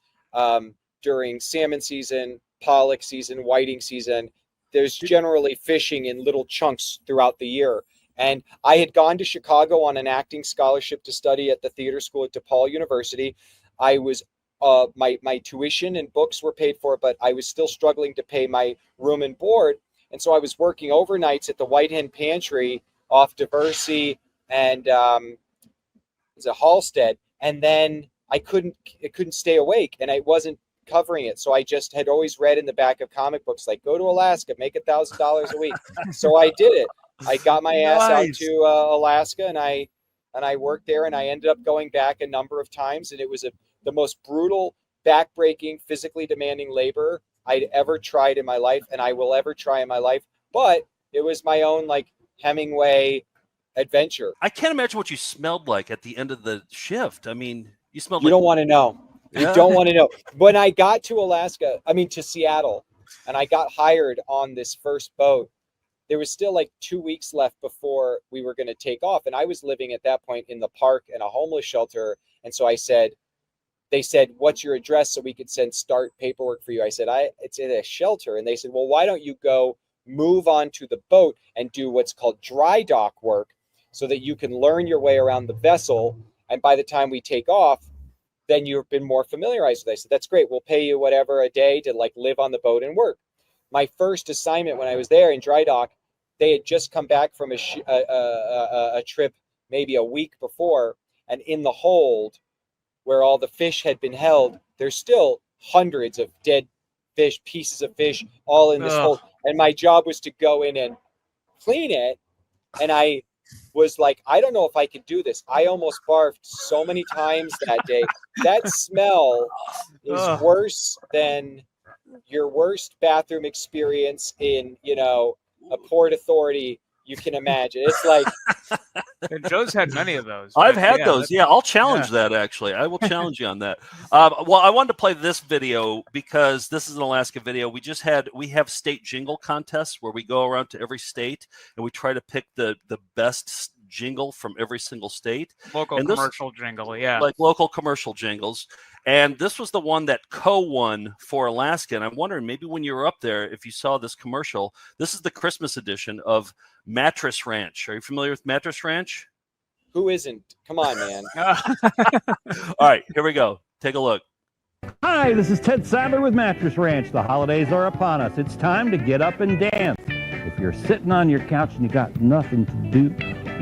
during salmon season, pollock season, whiting season. There's generally fishing in little chunks throughout the year. And I had gone to Chicago on an acting scholarship to study at the theater school at DePaul University. I was my tuition and books were paid for, but I was still struggling to pay my room and board. And so I was working overnights at the White Hen Pantry off Diversey and it's a Halstead. And then I couldn't stay awake, and I wasn't covering it. So I just had always read in the back of comic books, like, go to Alaska, make $1,000 a week. So I did it. I got my ass out to Alaska, and I worked there, and I ended up going back a number of times, and it was the most brutal, backbreaking, physically demanding labor I'd ever tried in my life, and I will ever try in my life. But it was my own like Hemingway adventure. I can't imagine what you smelled like at the end of the shift. I mean, you smelled You like... don't want to know. You don't want to know. When I got to Seattle, and I got hired on this first boat, there was still like 2 weeks left before we were going to take off. And I was living at that point in the park in a homeless shelter. And so they said, what's your address so we could start paperwork for you? I said, it's in a shelter. And they said, well, why don't you go move on to the boat and do what's called dry dock work so that you can learn your way around the vessel. And by the time we take off, then you've been more familiarized with it. I said, that's great. We'll pay you whatever a day to like live on the boat and work. My first assignment when I was there in dry dock, they had just come back from a trip maybe a week before. And in the hold where all the fish had been held, there's still hundreds of dead fish, pieces of fish, all in this hold. And my job was to go in and clean it. And I was like, I don't know if I could do this. I almost barfed so many times that day. That smell is worse than your worst bathroom experience in, a Port Authority you can imagine. It's like... And Joe's had many of those. I've had those. Yeah, I'll challenge that, actually. I will challenge you on that. Well, I wanted to play this video because this is an Alaska video. We have state jingle contests where we go around to every state and we try to pick the best jingle from every single state. Local commercial jingle, yeah. Like local commercial jingles. And this was the one that won for Alaska. And I'm wondering, maybe when you were up there, if you saw this commercial, this is the Christmas edition of Mattress Ranch. Are you familiar with Mattress Ranch? Who isn't? Come on, man. All right, here we go. Take a look. Hi, this is Ted Sadler with Mattress Ranch. The holidays are upon us. It's time to get up and dance. If you're sitting on your couch and you got nothing to do,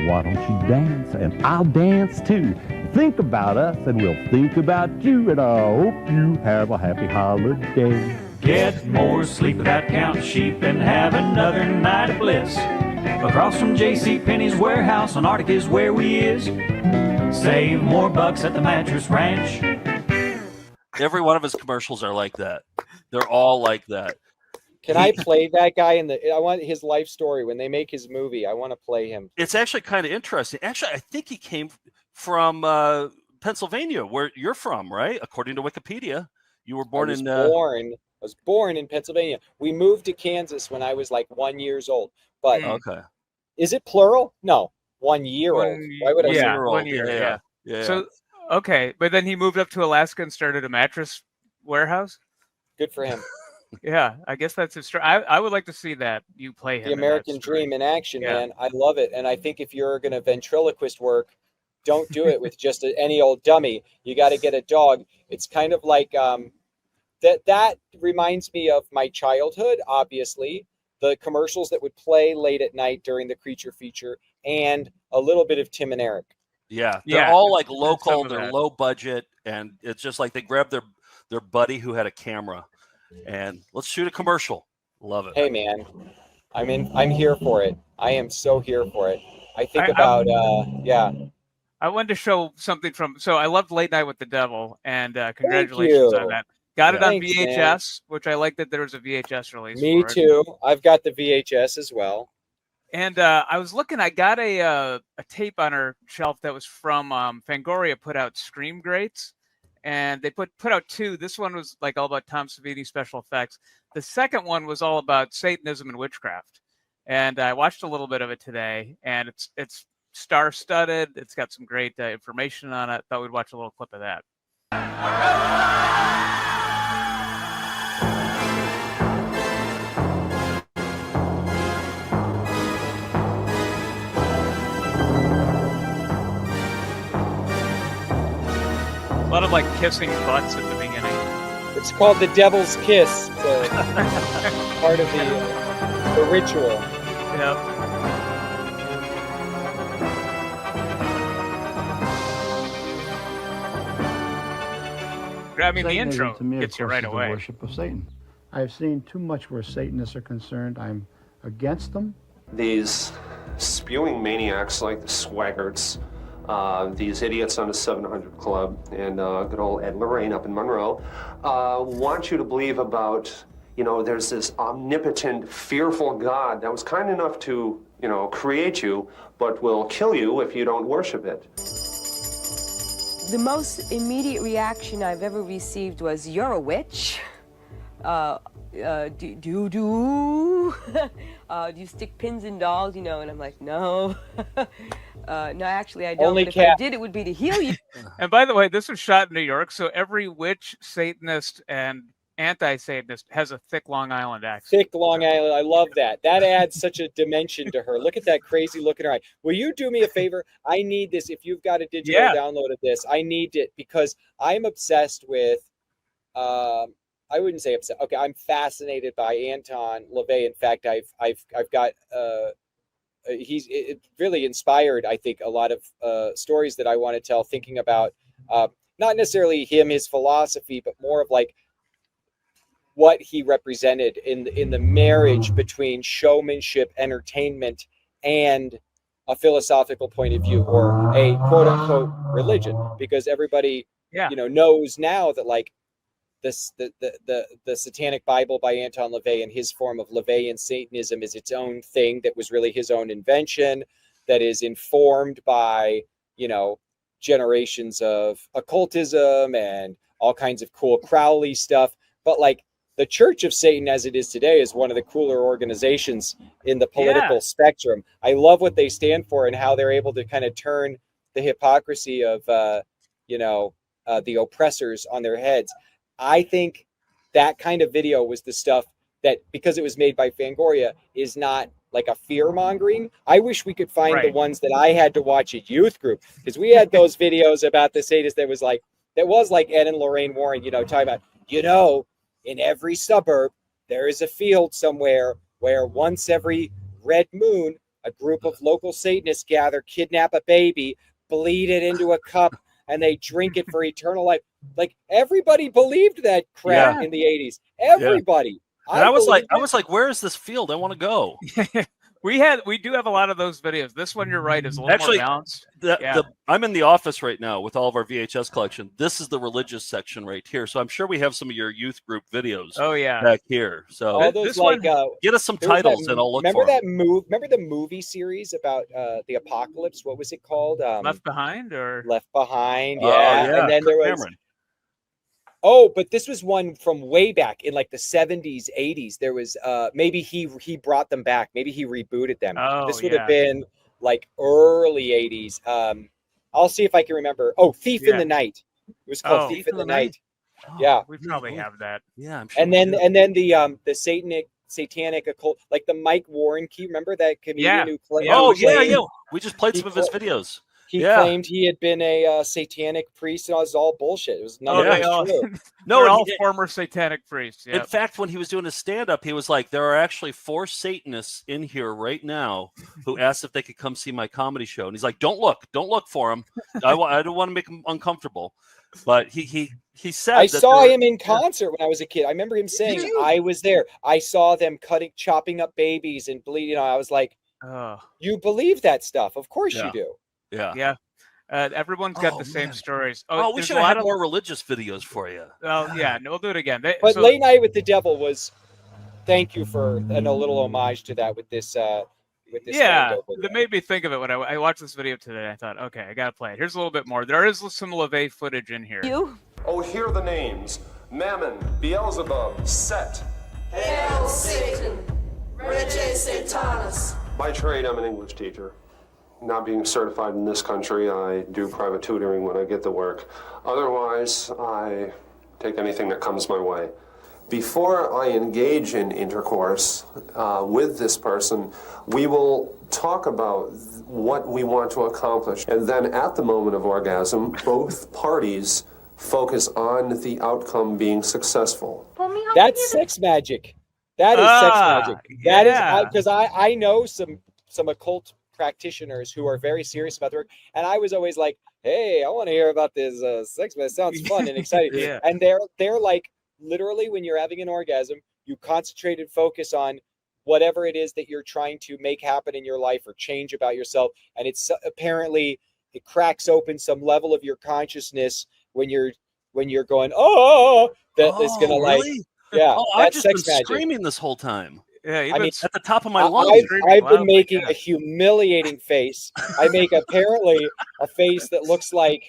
why don't you dance? And I'll dance too. Think about us and we'll think about you, and I hope you have a happy holiday. Get more sleep without counting sheep and have another night of bliss. Across from J.C. Penney's warehouse on Arctic is where we is. Save more bucks at the Mattress Ranch. Every one of his commercials are like that. They're all like that. Can I play that guy I want his life story when they make his movie. I want to play him. It's actually kind of interesting. Actually, I think he came from Pennsylvania, where you're from, right? According to Wikipedia, you were born I was born in Pennsylvania. We moved to Kansas when I was like 1 year old. But okay, is it plural? No, 1 year old. Why would I say 1 year? Yeah. Yeah. So Okay, but then he moved up to Alaska and started a mattress warehouse. Good for him. Yeah, I guess that's his story. I would like to see that you play him. The in that American story. dream in action, Yeah. man. I love it. And I think if you're going to ventriloquist work, don't do it with just any old dummy. You got to get a dog. It's kind of like that reminds me of my childhood, obviously. The commercials that would play late at night during the creature feature, and a little bit of Tim and Eric. Yeah, they're Yeah, all like some local, of they're that. low budget, and it's just like they grab their buddy who had a camera and let's shoot a commercial. Love it. Hey, man, I'm here for it. I am so here for it. I think I- about yeah. I wanted to show something from. So I loved Late Night with the Devil, and congratulations on you. that. Got it on Thanks, man. VHS, which I like that there was a VHS release. Me for it. too. I've got the VHS as well. And I was looking. I got a tape on our shelf that was from Fangoria. Put out Scream Greats, and they put out two. This one was like all about Tom Savini special effects. The second one was all about Satanism and witchcraft. And I watched a little bit of it today, and it's star-studded. It's got some great information on it. Thought we'd watch a little clip of that. A lot of like kissing butts at the beginning. It's called the Devil's Kiss. It's part of the ritual. Yep. I mean, the Satanism intro to me, gets of you course, right is away. The worship of Satan. I've seen too much where Satanists are concerned. I'm against them. These spewing maniacs like the Swaggarts, these idiots on the 700 Club, and good old Ed Lorraine up in Monroe, want you to believe about, there's this omnipotent, fearful God that was kind enough to, create you, but will kill you if you don't worship it. The most immediate reaction I've ever received was, "You're a witch? Do you stick pins in dolls?" And I'm like, no. No, actually, I don't. Only But if I cat. did, it would be to heal you. And by the way, this was shot in New York, so every witch, Satanist, and anti-Satanist has a thick Long Island accent. Thick Long Island. I love that. That adds such a dimension to her. Look at that crazy look in her eye. Will you do me a favor? I need this. If you've got a digital download of this, I need it because I'm obsessed with. I wouldn't say obsessed. Okay, I'm fascinated by Anton LaVey. In fact, I've got. He's really inspired, I think, a lot of stories that I want to tell. Thinking about not necessarily him, his philosophy, but more of like what he represented in the marriage between showmanship, entertainment, and a philosophical point of view, or a quote unquote religion, because everybody knows now that like this the Satanic Bible by Anton LaVey and his form of LaVeyan Satanism is its own thing that was really his own invention, that is informed by generations of occultism and all kinds of cool Crowley stuff. But like the Church of Satan as it is today is one of the cooler organizations in the political spectrum. I love what they stand for and how they're able to kind of turn the hypocrisy of the oppressors on their heads. I think that kind of video was the stuff that, because it was made by Fangoria, is not like a fear mongering. I wish we could find the ones that I had to watch at youth group, because we had those videos about the Satanists that was like Ed and Lorraine Warren, talking about, in every suburb, there is a field somewhere where once every red moon, a group of local Satanists gather, kidnap a baby, bleed it into a cup, and they drink it for eternal life. Like everybody believed that crap in the 80s. Everybody. Yeah. And I was like, where is this field? I want to go. We do have a lot of those videos. This one, you're right, is a little Actually, more balanced. I'm in the office right now with all of our VHS collection. This is the religious section right here. So I'm sure we have some of your youth group videos. Back here. So all those get us some titles and I'll look for them. Remember the movie series about the apocalypse? What was it called? Left Behind or Left Behind? Oh, yeah. And then Kirk there was. Cameron. Oh, but this was one from way back in like the 70s, 80s. There was maybe he brought them back. Maybe he rebooted them. Oh, this would have been like early 80s. I'll see if I can remember. Oh, Thief in the Night. It was called Thief in the Night. Yeah, we probably have that. Yeah, I'm sure. and then the satanic occult, like the Mike Warren key. Remember that comedian who claimed? Yeah. We just played some of his videos. He claimed he had been a satanic priest, and it was all bullshit. It was none of it was true. They're all former satanic priests. In fact, when he was doing his stand-up, he was like, there are actually 4 Satanists in here right now who asked if they could come see my comedy show. And he's like, don't look for them. I don't want to make them uncomfortable. But he said I saw him in concert when I was a kid. I remember him saying, I was there. I saw them chopping up babies and bleeding. I was like, you believe that stuff. Of course you do. Yeah. Everyone's got the same stories. We should have had more religious videos for you. Well, yeah, we'll do it again. But Late Night with the Devil was, thank you for a little homage to that with this. Yeah, that made me think of it when I watched this video today. I thought, okay, I gotta play it. Here's a little bit more. There is some LaVey footage in here. Oh, hear the names: Mammon, Beelzebub, Set. Hail Satan, Rege Satanas. By trade, I'm an English teacher. Not being certified in this country, I do private tutoring when I get the work. Otherwise, I take anything that comes my way. Before I engage in intercourse with this person, we will talk about what we want to accomplish. And then at the moment of orgasm, both parties focus on the outcome being successful. That's sex magic. That is sex magic. That is because I know some occult practitioners who are very serious about their work, and I was always like, hey, I want to hear about this sex, but it sounds fun and exciting. And they're like, literally, when you're having an orgasm, you concentrate and focus on whatever it is that you're trying to make happen in your life or change about yourself, and it's apparently it cracks open some level of your consciousness when you're going is gonna really? I've just been screaming this whole time. Yeah, I mean, at the top of my lungs. I've been making a humiliating face. I make apparently a face that looks like,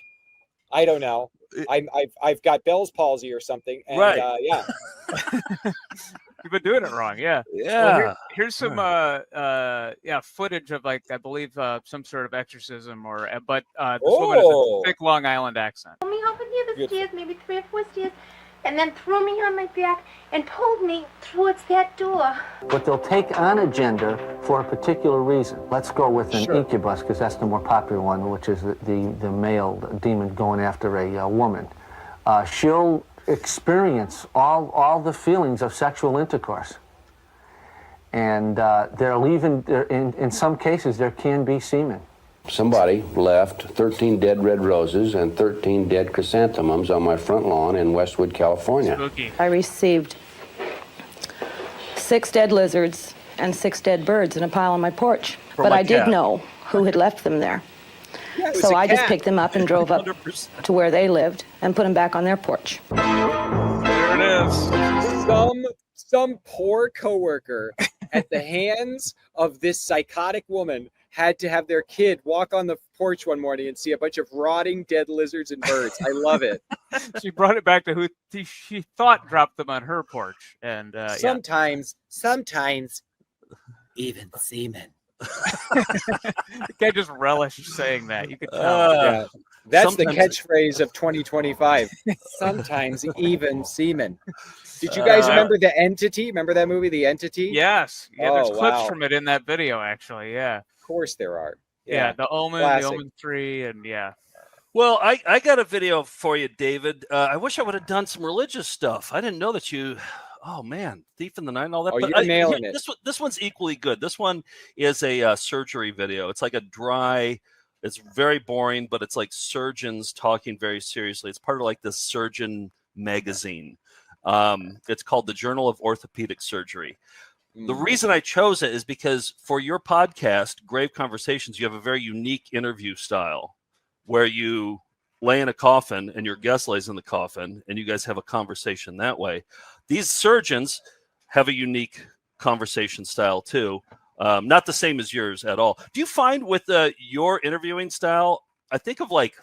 I don't know. I've got Bell's palsy or something. And, right. Yeah. You've been doing it wrong. Yeah. Yeah. Well, here's some footage of I believe some sort of exorcism but this woman has a thick Long Island accent. Pulled me up near the stairs, maybe 3 or 4 stairs, and then threw me on my back and pulled me towards that door. But they'll take on a gender for a particular reason. Let's go with an incubus, because that's the more popular one, which is the male demon going after a woman. She'll experience all the feelings of sexual intercourse. And in some cases, there can be semen. Somebody left 13 dead red roses and 13 dead chrysanthemums on my front lawn in Westwood, California. Spooky. I received 6 dead lizards and 6 dead birds in a pile on my porch. But I did know who had left them there. So I just picked them up and drove up to where they lived and put them back on their porch. There it is. Some poor coworker at the hands of this psychotic woman had to have their kid walk on the porch one morning and see a bunch of rotting dead lizards and birds. I love it. She brought it back to who she thought dropped them on her porch. And sometimes even semen. The guy just relished saying that. You could tell. That's the catchphrase of 2025. Sometimes even semen. Did you guys remember The Entity? Remember that movie, The Entity? Yes. Yeah, there's clips from it in that video, actually. Yeah. Of course there are. Yeah, the Omen, Classic. the Omen 3, and Well, I got a video for you, David. I wish I would have done some religious stuff. I didn't know that you... Oh, man. Thief in the Night and all that. Oh, you're nailing it. This one's equally good. This one is a surgery video. It's like a dry... It's very boring, but it's like surgeons talking very seriously. It's part of like this surgeon magazine. It's called the Journal of Orthopedic Surgery. The reason I chose it is because for your podcast, Grave Conversations, you have a very unique interview style where you lay in a coffin and your guest lays in the coffin and you guys have a conversation that way. These surgeons have a unique conversation style too. Not the same as yours at all. Do you find with your interviewing style, I think of like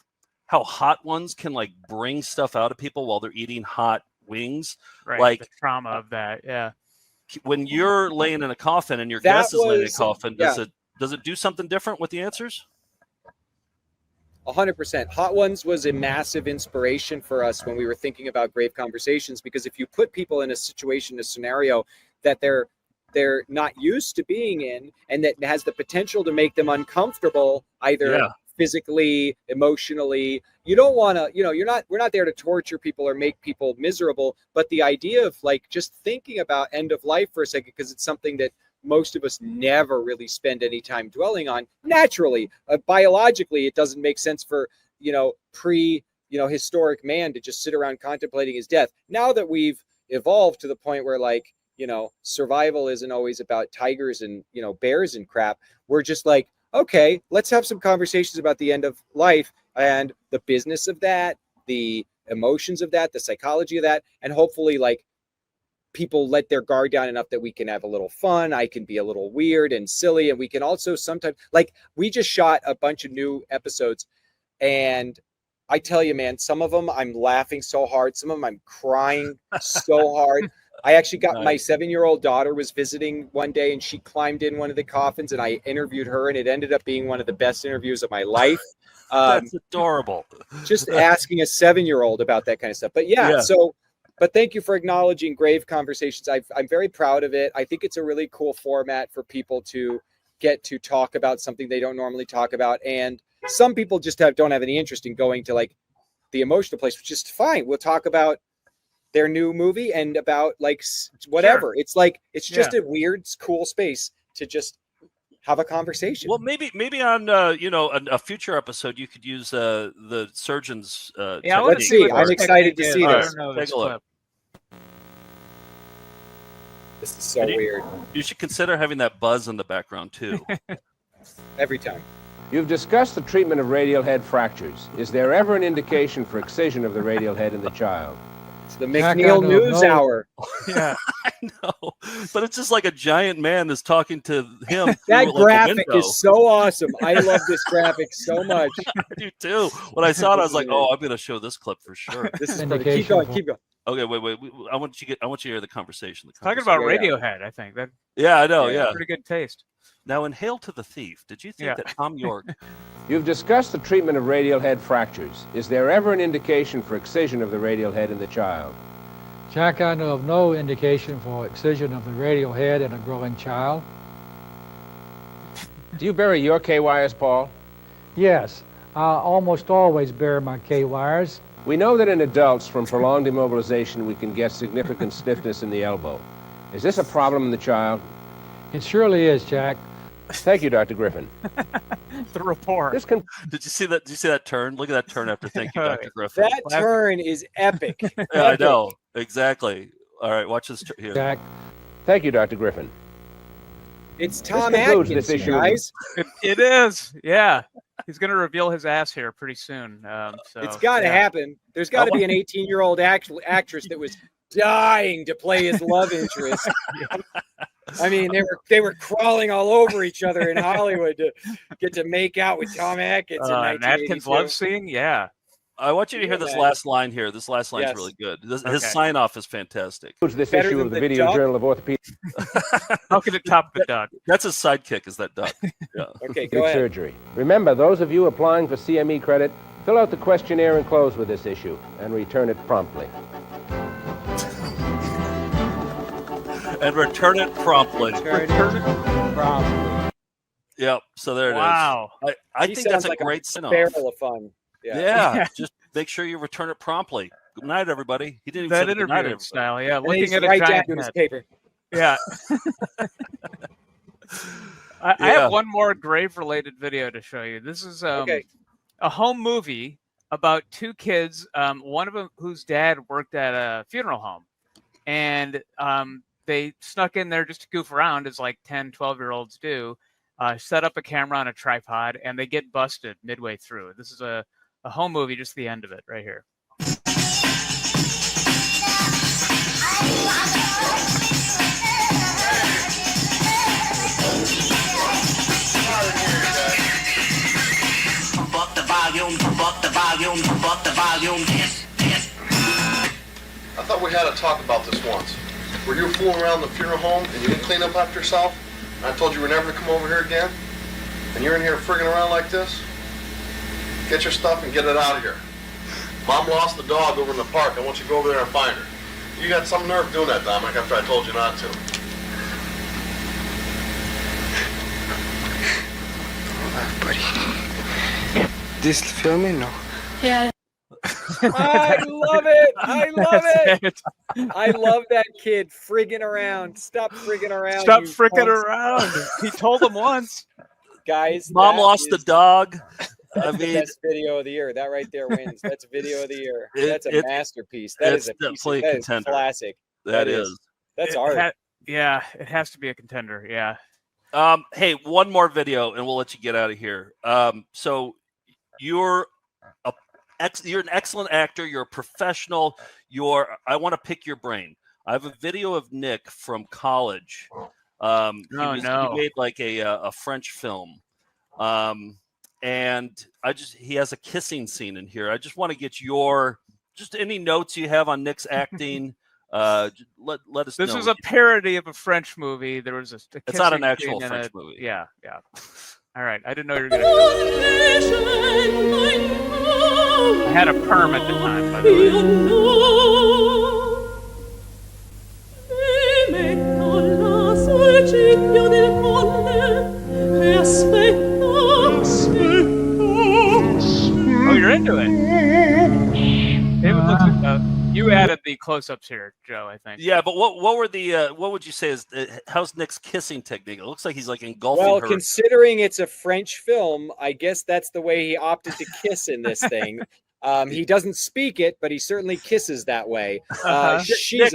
how hot ones can like bring stuff out of people while they're eating hot wings. Right, like the trauma of that. Yeah. When you're laying in a coffin and your guest is laying in a coffin, does it do something different with the answers? 100%. Hot Ones was a massive inspiration for us when we were thinking about grave conversations, because if you put people in a situation, a scenario that they're not used to being in, and that has the potential to make them uncomfortable, either physically, emotionally, you don't want to, we're not there to torture people or make people miserable, but the idea of like just thinking about end of life for a second, because it's something that most of us never really spend any time dwelling on. Naturally, biologically, it doesn't make sense for, historic man to just sit around contemplating his death. Now that we've evolved to the point where like, survival isn't always about tigers and, bears and crap. We're just like, okay, let's have some conversations about the end of life and the business of that, the emotions of that, the psychology of that, and hopefully like people let their guard down enough that we can have a little fun. I can be a little weird and silly. And we can also sometimes, like, we just shot a bunch of new episodes, and I tell you, man, some of them I'm laughing so hard. Some of them I'm crying so hard. I actually got my 7-year-old daughter was visiting one day, and she climbed in one of the coffins, and I interviewed her, and it ended up being one of the best interviews of my life. That's adorable. Just asking a 7-year-old about that kind of stuff. But but thank you for acknowledging grave conversations. I'm very proud of it. I think it's a really cool format for people to get to talk about something they don't normally talk about. And some people just don't have any interest in going to like the emotional place, which is fine. We'll talk about their new movie and about like whatever. It's like, it's just a weird, cool space to just have a conversation. Well, maybe on a future episode you could use the surgeon's. Let's see. I'm excited to see this. Take a look. This is so weird. You should consider having that buzz in the background too. Every time. You've discussed the treatment of radial head fractures. Is there ever an indication for excision of the radial head in the child? It's the McNeil News Hour. Yeah, I know. But it's just like a giant man that's talking to him. That through, graphic is so awesome. I love this graphic so much. I do too. When I saw it, I was like, "Oh, I'm going to show this clip for sure." This is perfect. Keep going. Keep going. Okay, wait. I want you to hear the conversation. Talking about Radiohead, I think that. Yeah, I know. Yeah, pretty good taste. Now, in Hail to the Thief, did you think that Tom York? You've discussed the treatment of radial head fractures. Is there ever an indication for excision of the radial head in the child? Jack, I know of no indication for excision of the radial head in a growing child. Do you bury your K-wires, Paul? Yes, I almost always bury my K-wires. We know that in adults, from prolonged immobilization, we can get significant stiffness in the elbow. Is this a problem in the child? It surely is, Jack. Thank you, Dr. Griffin. The report. This can... Did you see that? Did you see that turn? Look at that turn after thank you, Dr. Griffin. That turn is epic. Yeah, I know. Exactly. All right, watch this here. Jack. Thank you, Dr. Griffin. It's Tom Atkins, guys. It is. Yeah. He's going to reveal his ass here pretty soon. So it's got to happen. There's got to be an 18-year-old actress that was dying to play his love interest. I mean, they were crawling all over each other in Hollywood to get to make out with Tom Atkins in 1982. Atkins love scene, yeah. I want you to hear this last line here. This last line is really good. His sign-off is fantastic. This issue of the Video Journal of Orthopedic. How can it top the duck? That's his sidekick, is that duck. Yeah. Okay, go ahead. Surgery. Remember, those of you applying for CME credit, fill out the questionnaire enclosed with this issue and return it promptly. And return it promptly. Return it promptly. Yep. So there it is. Wow. I think that's a great sign-off. Barrel of fun. Yeah. Just make sure you return it promptly. Good night, everybody. He didn't even that say good night, interview style. Yeah. And Looking at a right giant down to his head. paper. Yeah. I have one more grave-related video to show you. This is a home movie about two kids, one of them whose dad worked at a funeral home. And they snuck in there just to goof around, as like 10, 12-year-olds do, set up a camera on a tripod, and they get busted midway through. This is a home movie, just the end of it right here. Pump up the volume, pump up the volume, pump up the volume. I thought we had a talk about this once. Were you fooling around the funeral home and you didn't clean up after yourself? And I told you we're never to come over here again? And you're in here frigging around like this? Get your stuff and get it out of here. Mom lost the dog over in the park. I want you to go over there and find her. You got some nerve doing that, Dominic, after I told you not to. Buddy. This filming? No. Yeah. I love it. I love it. I love that kid frigging around. Stop frigging around. Stop you fricking punks. around. He told them once. Guys, Mom that lost the is- dog. I That's the mean, best video of the year. That right there wins. That's video of the year. That's a it- masterpiece. That it's is a piece definitely a that is contender. classic. That is. That's It art. Yeah, it has to be a contender. Yeah. Hey, one more video, and we'll let you get out of here. So you're you're an excellent actor. You're a professional. I want to pick your brain. I have a video of Nick from college. He made like a French film. And he has a kissing scene in here. I just want to get just any notes you have on Nick's acting. Let us know. This was a parody of a French movie. There was It's not an kissing actual scene in French it. movie. Yeah. All right. I didn't know you were going to. I had a perm at the time, by the way. Oh, you're into it. David looks at, you added the close-ups here, Joe, I think. Yeah, but what were the what would you say is how's Nick's kissing technique? It looks like he's like engulfing Well, her. considering it's a French film, I guess that's the way he opted to kiss in this thing. He doesn't speak it, but he certainly kisses that way. She's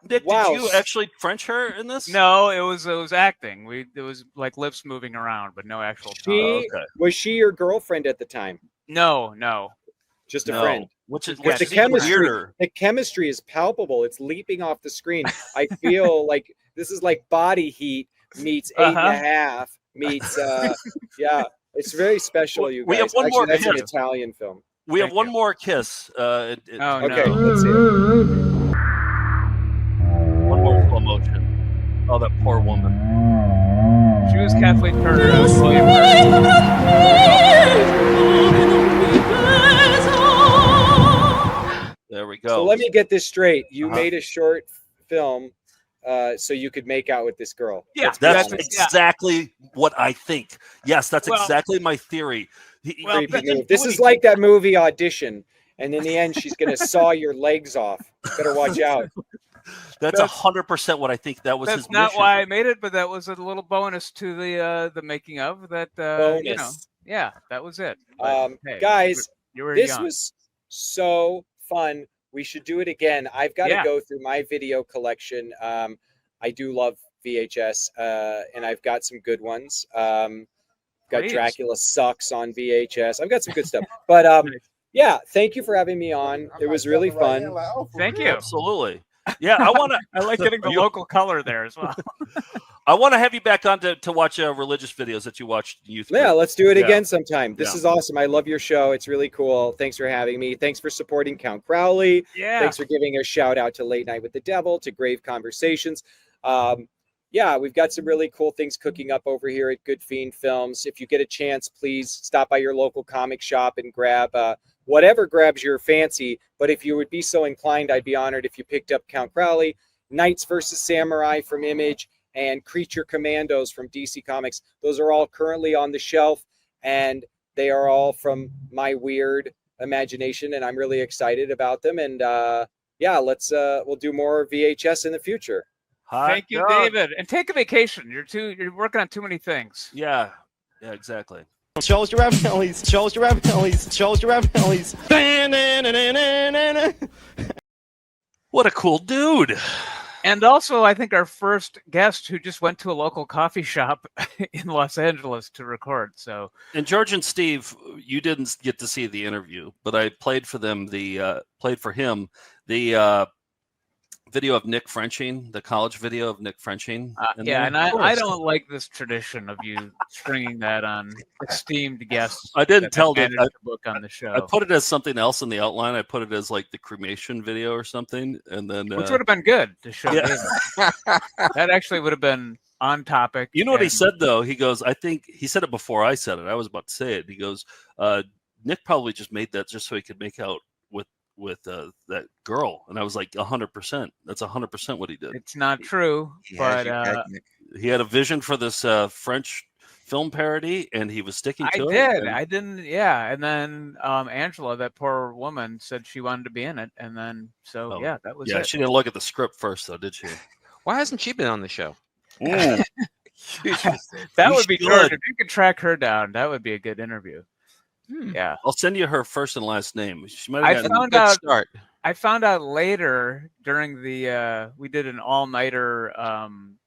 Nick, wow. did you actually French her in this? No, it was acting. It was like lips moving around, but no actual tongue. Was she your girlfriend at the time? No. Just a No. friend. Which is the even chemistry. weirder. The chemistry is palpable. It's leaping off the screen. I feel like this is like Body Heat meets 8.5 meets. Yeah, it's very special. You guys. We have one more That's an kiss. Italian film. We have one more kiss. Okay, let's see it. One more slow motion. Oh, that poor woman. She was Kathleen Turner. I was William There we go. So let me get this straight. You made a short film so you could make out with this girl. Yeah, that's exactly what I think. Yes, that's Well- exactly my theory. Creepy move. This is like that movie Audition, and in the end, she's gonna saw your legs off. Better watch out. That's 100% what I think. That was That's his not mission. why I made it, but that was a little bonus to the making of that. You know, Bonus. yeah, that was it. But, hey, Guys, you were this young. was so fun. We should do it again. I've got to Yeah. go through my video collection. I do love VHS, and I've got some good ones. Got Please. Dracula Sucks on VHS. I've got some good stuff. But yeah, thank you for having me on. It was really fun. Thank you. Absolutely. Yeah, I want to. I like getting the local color there as well. I want to have you back on to watch religious videos that you watched in youth. Yeah, group. let's do it Yeah. again sometime. This Yeah. is awesome. I love your show. It's really cool. Thanks for having me. Thanks for supporting Count Crowley. Yeah. Thanks for giving a shout out to Late Night with the Devil, to Grave Conversations. Yeah, we've got some really cool things cooking up over here at Good Fiend Films. If you get a chance, please stop by your local comic shop and grab whatever grabs your fancy. But if you would be so inclined, I'd be honored if you picked up Count Crowley, Knights vs. Samurai from Image, and Creature Commandos from DC Comics. Those are all currently on the shelf, and they are all from my weird imagination, and I'm really excited about them. And yeah, we'll do more VHS in the future. Thank you, David. And take a vacation. You're working on too many things. Yeah, exactly. Shows your raviolis, shows your raviolis, shows your raviolis. What a cool dude. And also, I think our first guest who just went to a local coffee shop in Los Angeles to record. So, And George and Steve, you didn't get to see the interview, but I played for them the video of Nick Frenching, the college video of Nick Frenching. yeah, and I don't like this tradition of you stringing that on esteemed guests. I didn't that tell have them. managed the book on the show. I put it as something else in the outline. I put it as like the cremation video or something, and then Which would have been good to show. Yeah. David. That actually would have been on topic. You know what he and- said though? He goes, I think he said it before I said it. I was about to say it. He goes, Nick probably just made that just so he could make out with that girl. And I was like, 100%. That's 100% what he did. It's not true, but he had a vision for this French film parody, and he was sticking to it. I didn't. Yeah, and then Angela, that poor woman, said she wanted to be in it, and then that was it. She didn't look at the script first, though, did she? Why hasn't she been on the show? That would be good. If you could track her down, that would be a good interview. Yeah, I'll send you her first and last name. She might have found out. Start. I found out later during the we did an all-nighter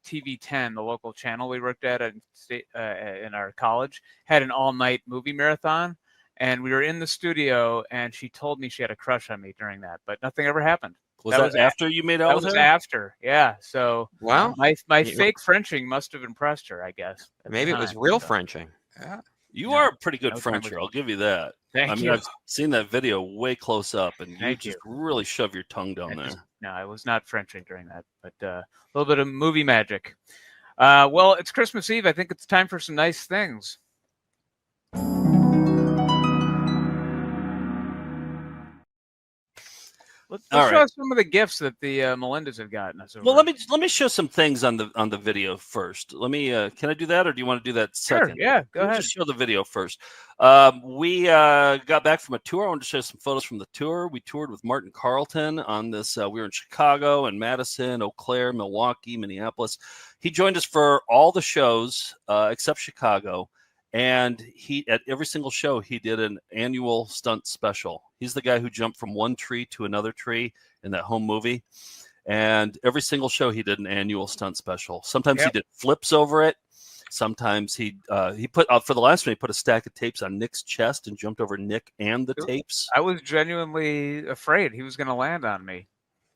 TV 10, the local channel we worked at in our college, had an all-night movie marathon, and we were in the studio, and she told me she had a crush on me during that, but nothing ever happened. Was that after you made out with her? That was after, yeah. So wow, my fake Frenching must have impressed her, I guess. Maybe it was real Frenching. Yeah. You are a pretty good Frencher. I'll give you that. Thank you. I've seen that video way close up, and you just really shove your tongue down there. No, I was not Frenching during that, but a little bit of movie magic. Well, it's Christmas Eve. I think it's time for some nice things. Let's show some of the gifts that the Melindas have gotten us. Well, let me show some things on the video first. Let me. Can I do that, or do you want to do that second? Sure. Yeah. Go ahead. Just show the video first. We got back from a tour. I wanted to show some photos from the tour. We toured with Martin Carlton on this. We were in Chicago and Madison, Eau Claire, Milwaukee, Minneapolis. He joined us for all the shows except Chicago. And at every single show, he did an annual stunt special. He's the guy who jumped from one tree to another tree in that home movie. And every single show, he did an annual stunt special. Sometimes he did flips over it. Sometimes he put for the last one, he put a stack of tapes on Nick's chest and jumped over Nick and the tapes. I was genuinely afraid he was going to land on me.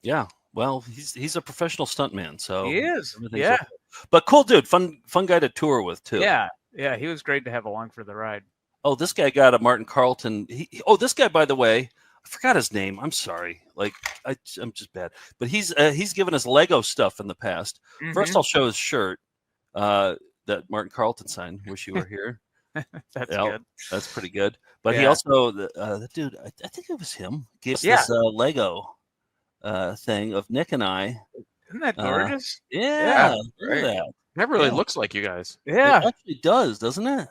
Yeah. Well, he's a professional stuntman, so he is. Yeah. Okay. But cool dude, fun guy to tour with too. Yeah. Yeah, he was great to have along for the ride. Oh, this guy got a Martin Carlton. This guy, by the way, I forgot his name. I'm sorry. I'm just bad. But he's given us Lego stuff in the past. Mm-hmm. First, I'll show his shirt that Martin Carlton signed. Wish you were here. That's good. That's pretty good. But he also, the dude, I think it was him, gave us this Lego thing of Nick and I. Isn't that gorgeous? Yeah. Look at that. That really looks like you guys. Yeah. It actually does, doesn't it?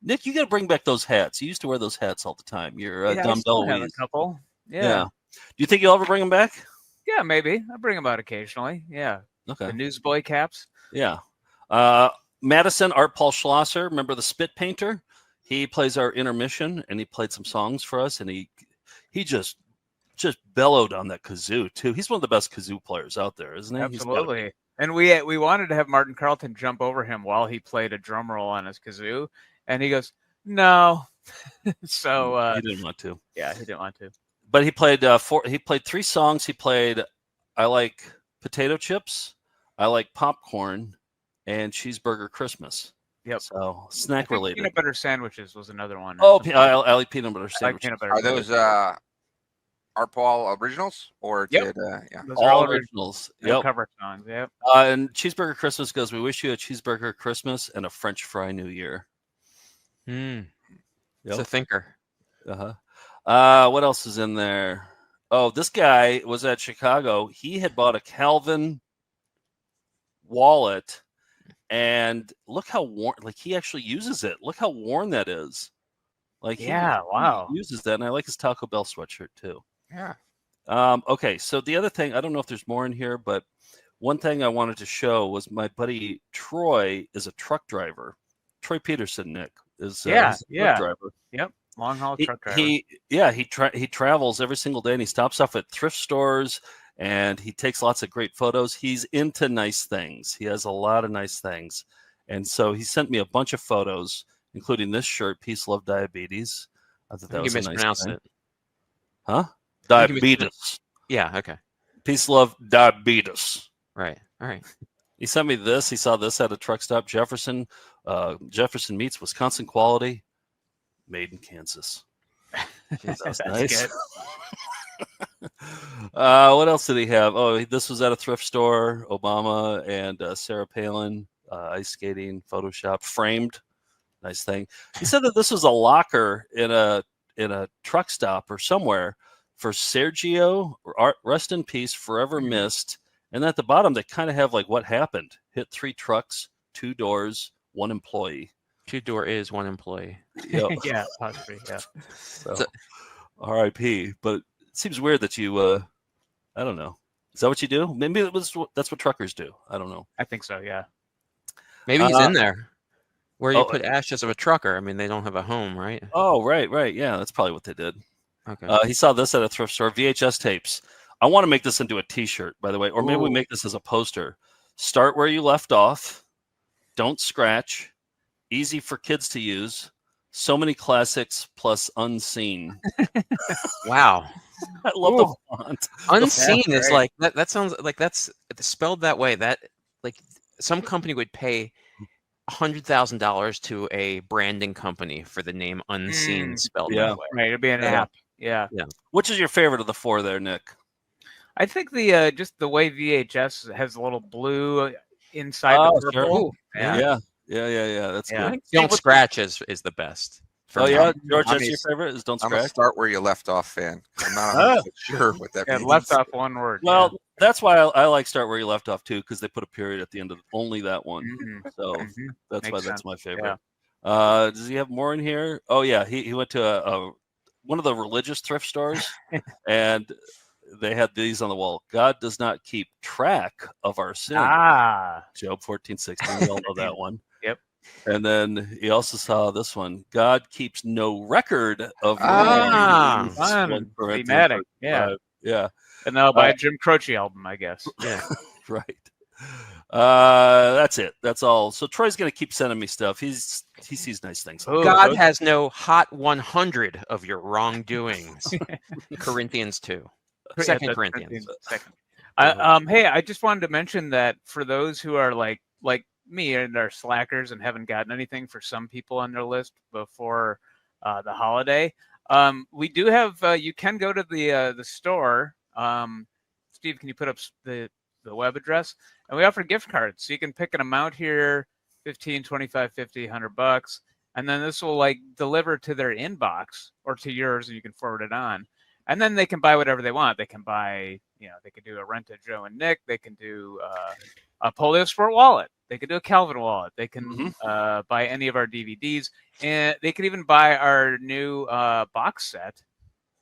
Nick, you got to bring back those hats. You used to wear those hats all the time. You're dumb I have a couple. Yeah. Do you think you'll ever bring them back? Yeah, maybe. I bring them out occasionally. Yeah. Okay. The newsboy caps. Yeah. Madison, Art Paul Schlosser, remember the spit painter? He plays our intermission, and he played some songs for us, and he just bellowed on that kazoo, too. He's one of the best kazoo players out there, isn't he? Absolutely. And we wanted to have Martin Carlton jump over him while he played a drum roll on his kazoo, and he goes, "No." So he didn't want to. Yeah, he didn't want to. But he played He played 3 songs. He played "I Like Potato Chips," "I Like Popcorn," and "Cheeseburger Christmas." Yep. So snack related. Peanut butter sandwiches was another one. Oh, I like peanut butter sandwiches. Are those Art Paul originals or did all originals? Yep. Cover songs. Yep. And Cheeseburger Christmas goes, "We wish you a cheeseburger Christmas and a French fry New Year." It's a thinker. What else is in there? Oh, this guy was at Chicago. He had bought a Calvin wallet, and look how worn. Like, he actually uses it. Look how worn that is. Like, wow. He uses that, and I like his Taco Bell sweatshirt too. Yeah. Okay, so the other thing, I don't know if there's more in here, but one thing I wanted to show was my buddy Troy is a truck driver. Troy Peterson, Nick, is a truck driver. Yep, long haul truck driver. He travels every single day, and he stops off at thrift stores, and he takes lots of great photos. He's into nice things. He has a lot of nice things, and so he sent me a bunch of photos, including this shirt, "Peace, Love, Diabetes." I thought that was a nice mispronounced thing. it. Huh? Diabetes. Yeah, okay. Peace, Love, Diabetes. Right. All right. He sent me this. He saw this at a truck stop. Jefferson meets Wisconsin quality, made in Kansas. That's nice. What else did he have? Oh, this was at a thrift store. Obama and Sarah Palin ice skating, Photoshop, framed. Nice thing. He said that this was a locker in a truck stop or somewhere for Sergio, rest in peace, forever missed. And at the bottom, they kind of have like what happened. Hit 3 trucks, 2 doors, 1 employee. 2-door is 1 employee. Yep. Yeah, possibly. Yeah. So, R.I.P. But it seems weird that you, I don't know. Is that what you do? Maybe that's what truckers do. I don't know. I think so. Yeah. Maybe he's in there where you put ashes of a trucker. I mean, they don't have a home, right? Oh, right. Yeah, that's probably what they did. Okay. He saw this at a thrift store. VHS tapes. I want to make this into a T-shirt, by the way, or maybe we make this as a poster. Start where you left off. Don't scratch. Easy for kids to use. So many classics plus unseen. Wow. I love the font. Unseen is like that sounds like that's spelled that way. That like some company would pay $100,000 to a branding company for the name Unseen spelled that way. Right, it'd be an app. Yeah. Which is your favorite of the 4 there, Nick? I think the just the way VHS has a little blue inside the purple. Sure. Yeah. That's good. Don't scratch is the best. George, that's your favorite? Is Don't Scratch? I'm a start where you left off fan. I'm not sure what that means. Left off one word. Well, that's why I like Start Where You Left Off too, because they put a period at the end of only that one. So that's why that's my favorite. Yeah. Does he have more in here? Oh yeah, he went to one of the religious thrift stores, and they had these on the wall. God does not keep track of our sin. Job 14:16. We all know that one. Yep. And then he also saw this one. God keeps no record of wrongs. Thematic. Yeah. Yeah. And they'll buy a Jim Croce album, I guess. Yeah. Right. That's it. That's all. So Troy's gonna keep sending me stuff. He sees nice things. God has no hot 100 of your wrongdoings. Corinthians 2. 2 Corinthians. Hey, I just wanted to mention that for those who are like me and are slackers and haven't gotten anything for some people on their list before the holiday, we do have. You can go to the store. Steve, can you put up the web address? And we offer gift cards, so you can pick an amount here: 15, 25, 50, $100, and then this will like deliver to their inbox or to yours, and you can forward it on. And then they can buy whatever they want. They can buy, they can do a Rent a Joe and Nick. They can do a Polio Sport wallet. They can do a Calvin wallet. They can buy any of our DVDs. And they can even buy our new box set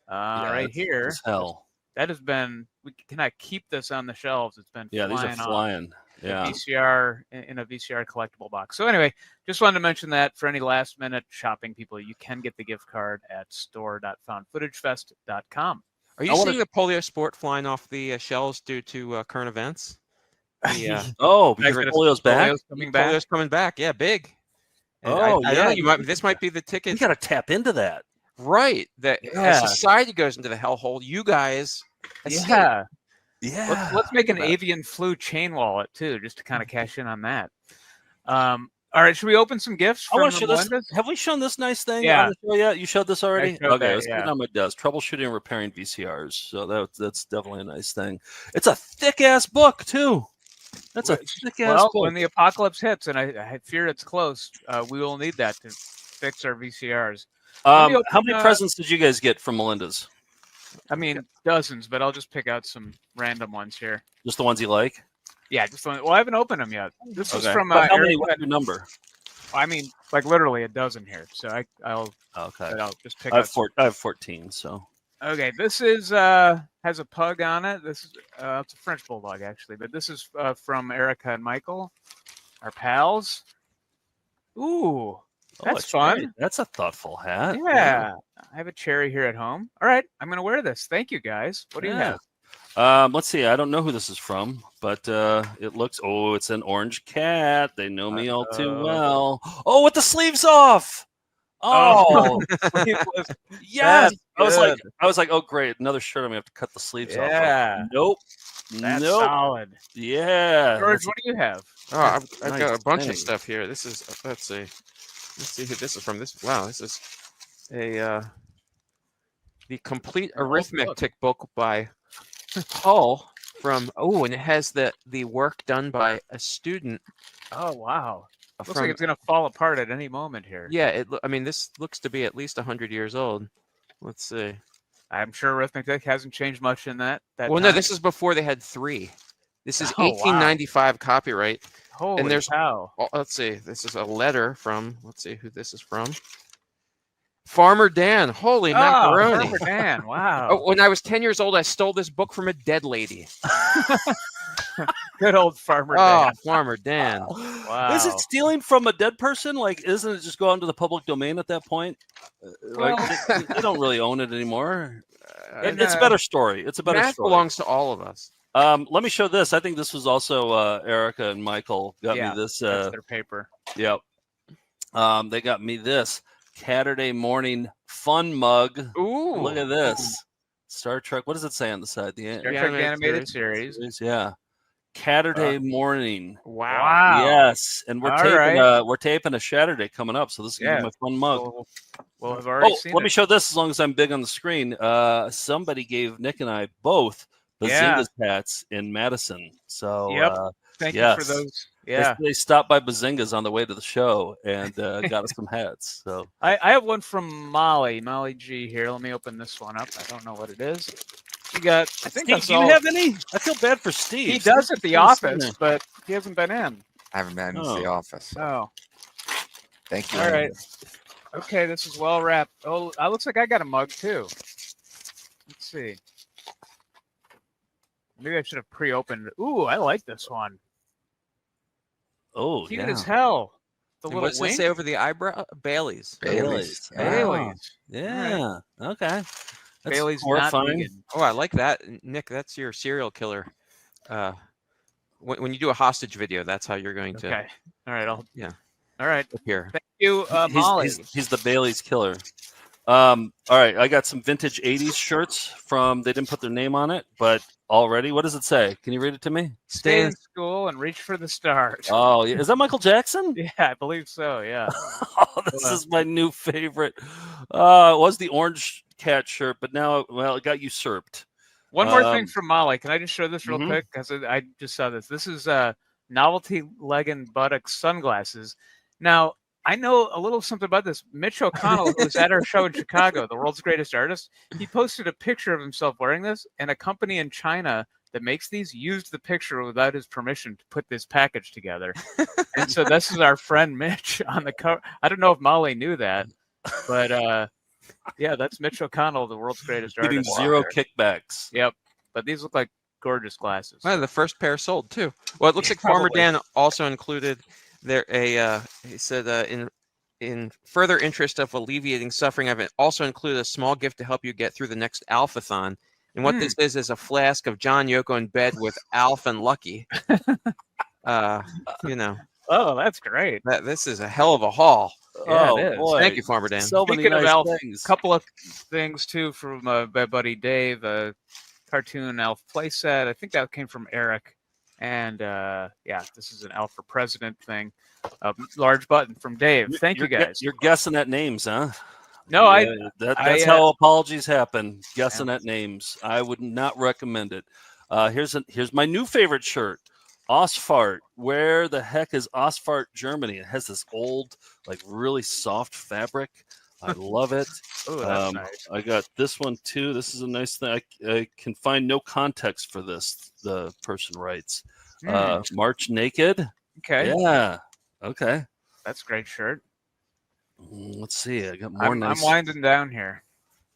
right here. Hell. That has been, we cannot keep this on the shelves. It's been flying these are flying. Yeah. VCR in a VCR collectible box. So anyway, just wanted to mention that for any last minute shopping people, you can get the gift card at store.foundfootagefest.com. Are you seeing the Polio Sport flying off the shelves due to current events? Because Polio's back. Polio's coming back. Yeah, big. And I don't know, this might be the ticket. You got to tap into that. Right. That as society goes into the hellhole, you guys. Yeah. Let's make an avian flu chain wallet too, just to kind of cash in on that. All right, should we open some gifts? I want to show this. Have we shown this nice thing? Yeah. On the show yet? You showed this already? Okay, let's put on my desk. Troubleshooting and repairing VCRs. So that's definitely a nice thing. It's a thick ass book too. That's a thick ass book. When the apocalypse hits, and I fear it's close, we will need that to fix our VCRs. How many presents did you guys get from Melinda's? I mean, dozens, but I'll just pick out some random ones here. Just the ones you like? Yeah, just one. Well, I haven't opened them yet. This is from how many? What's your number? I mean, like literally a dozen here. So I'll just pick. I have 14. So okay, this is has a pug on it. This is it's a French bulldog actually, but this is from Erica and Michael, our pals. Ooh. That's fun. Great. That's a thoughtful hat. Yeah. I have a cherry here at home. All right. I'm going to wear this. Thank you, guys. What do you have? Let's see. I don't know who this is from, but it looks... Oh, it's an orange cat. They know me all too well. Oh, with the sleeves off. Oh. Yes. I was like, oh, great. Another shirt. I'm going to have to cut the sleeves off. Yeah. Nope. That's solid. Yeah. George, what do you have? Oh, I've got a bunch of stuff here. This is... Let's see who this is from. This is a the complete arithmetic book by Paul from and it has the work done by a student. Oh wow! Looks like it's going to fall apart at any moment here. Yeah, I mean, this looks to be at least 100 years old. Let's see. I'm sure arithmetic hasn't changed much in that Well, time. no, this is before they had 3. This is Oh, 1895 copyright. Holy and there's, cow. oh, let's see. This is a letter from, let's see who this is from. Farmer Dan. Holy macaroni. Farmer Dan. Wow. Oh, when I was 10 years old, I stole this book from a dead lady. Good old Farmer Dan. Oh, Farmer Dan. Wow. Is it stealing from a dead person? Like, isn't it just go out into the public domain at that point? Like, they don't really own it anymore. It's a better story. It's a better Math story. belongs to all of us. Let me show this. I think this was also Erica and Michael got me this. That's their paper. Yep. They got me this Saturday morning fun mug. Ooh. Look at this. Star Trek. What does it say on the side? The Star Trek animated series. Yeah. Saturday morning. Wow. Yes. And we're All taping right. we're taping a Saturday coming up. So this is gonna be my fun mug. We'll have already seen let it. me show this as long as I'm big on the screen. Somebody gave Nick and I both Bazinga's hats in Madison. So Thank you for those. Yeah. They stopped by Bazinga's on the way to the show and got us some hats. So I have one from Molly G here. Let me open this one up. I don't know what it is. You got, I think Steve, that's do you all. have any? I feel bad for Steve. He does at the office, there. but he hasn't been in. I haven't been to the office. Oh. Thank you. All right. Okay, this is well wrapped. Oh, it looks like I got a mug too. Let's see. Maybe I should have pre-opened it. Ooh, I like this one. Oh, cute as hell. The And little what's wing. it say over the eyebrow? Bailey's. Bailey's. Bailey's. Yeah. Okay. That's Bailey's not horrifying. vegan. Oh, I like that. Nick, that's your serial killer. When you do a hostage video, that's how you're going to. Okay. All right. Yeah. All right. Appear. Thank you, Molly. He's the Bailey's killer. All right, I got some vintage 80s shirts from, they didn't put their name on it, but already, what does it say? Can you read it to me? Stay in school and reach for the stars. Oh, yeah. Is that Michael Jackson? Yeah, I believe so. Yeah. Oh, this is my new favorite. It was the orange cat shirt, but now, well, it got usurped. One more thing from Molly. Can I just show this real Mhm. quick? Because I just saw this. This is novelty leg and buttock sunglasses. Now, I know a little something about this. Mitch O'Connell, who was at our show in Chicago, the world's greatest artist, he posted a picture of himself wearing this, and a company in China that makes these used the picture without his permission to put this package together. And so this is our friend Mitch on the cover. I don't know if Molly knew that, but yeah, that's Mitch O'Connell, the world's greatest Getting artist. zero kickbacks. Yep. But these look like gorgeous glasses. Well, the first pair sold too. Well, it looks like Farmer Probably. Dan also included there he said in further interest of alleviating suffering, I've also included a small gift to help you get through the next Alphathon. And what this is a flask of John Yoko in bed with Alf and Lucky. You know. Oh, that's great. This is a hell of a haul. Yeah, Oh, it is. boy. Thank you, Farmer Dan. So many Speaking of nice Alf, things. a couple of things too from my buddy Dave, a cartoon Alf playset. I think that came from Eric. And yeah, this is an Alf for President thing. A large button from Dave. Thank you guys. You're guessing at names, huh? No, that's how apologies happen. Guessing at names. I would not recommend it. Here's my new favorite shirt. Osfart. Where the heck is Osfart, Germany? It has this old, like really soft fabric. I love it. Oh, that's nice. I got this one too. This is a nice thing. I can find no context for this. The person writes. March naked. Okay. Yeah. Okay. That's a great shirt. Let's see. I got more nice. I'm winding down here.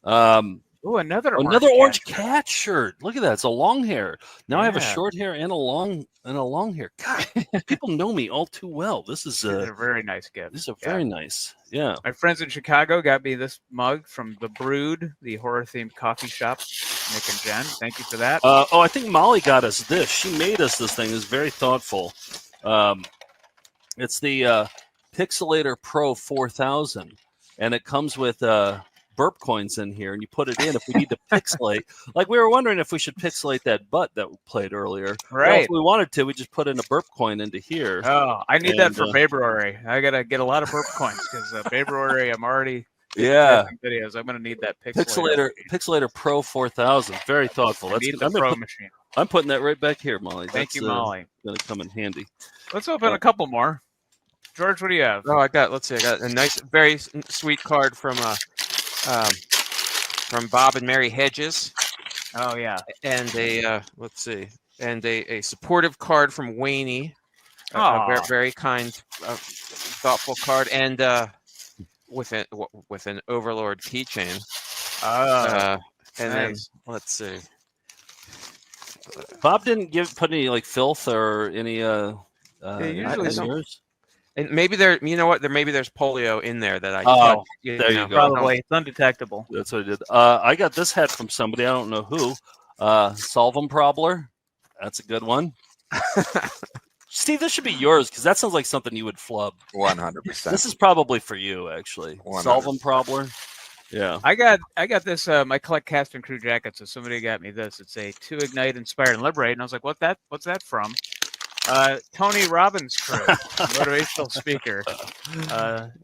Oh, another orange cat shirt. Look at that. It's a long hair. Now I have a Yeah. short hair and a long hair. God, people know me all too well. This is a very nice gift. This is very nice. Yeah. My friends in Chicago got me this mug from The Brood, the horror-themed coffee shop. Nick and Jen, thank you for that. I think Molly got us this. She made us this thing. It's very thoughtful. It's the Pixelator Pro 4000, and it comes with burp coins in here, and you put it in if we need to pixelate. Like we were wondering if we should pixelate that butt that we played earlier. Right. Well, if we wanted to, we just put in a burp coin into here. Oh, I need that for February. I gotta get a lot of burp coins because February I'm already typing videos. I'm gonna need that Pixelator Pro 4000. Very thoughtful. I need the Pro machine. I'm putting that right back here, Molly. Thank you, Molly. Gonna come in handy. Let's open a couple more. George, what do you have? Oh, I got a nice, very sweet card from Bob and Mary Hedges. Oh yeah. And a supportive card from Wayne. A very, very kind, thoughtful card, and with an Overlord keychain. And then let's see. Bob didn't put any like filth or any usually yours. And maybe maybe there's polio in there that I. Oh, there you go. Probably it's undetectable. That's what I did. I got this hat from somebody, I don't know who. Solvum Probler. That's a good one. Steve, this should be yours because that sounds like something you would flub. 100%. This is probably for you, actually. 100%. Solvum Probler. Yeah. I got this. I collect cast and crew jackets, so somebody got me this. It's a To Ignite, Inspire, and Liberate, and I was like, what's that from? Tony Robbins crew, motivational speaker.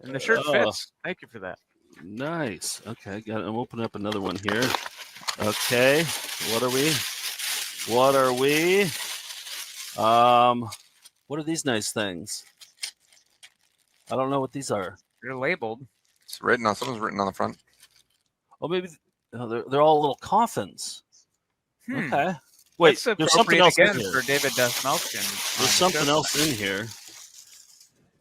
And the shirt fits. Thank you for that. Nice. Okay, I'm opening up another one here. Okay, what are we? What are these nice things? I don't know what these are. They're labeled. It's written on. Someone's written on the front. Oh, maybe they're all little coffins. Okay. Wait, there's that's something else again in here. for David Dastmalchian. There's something else in here.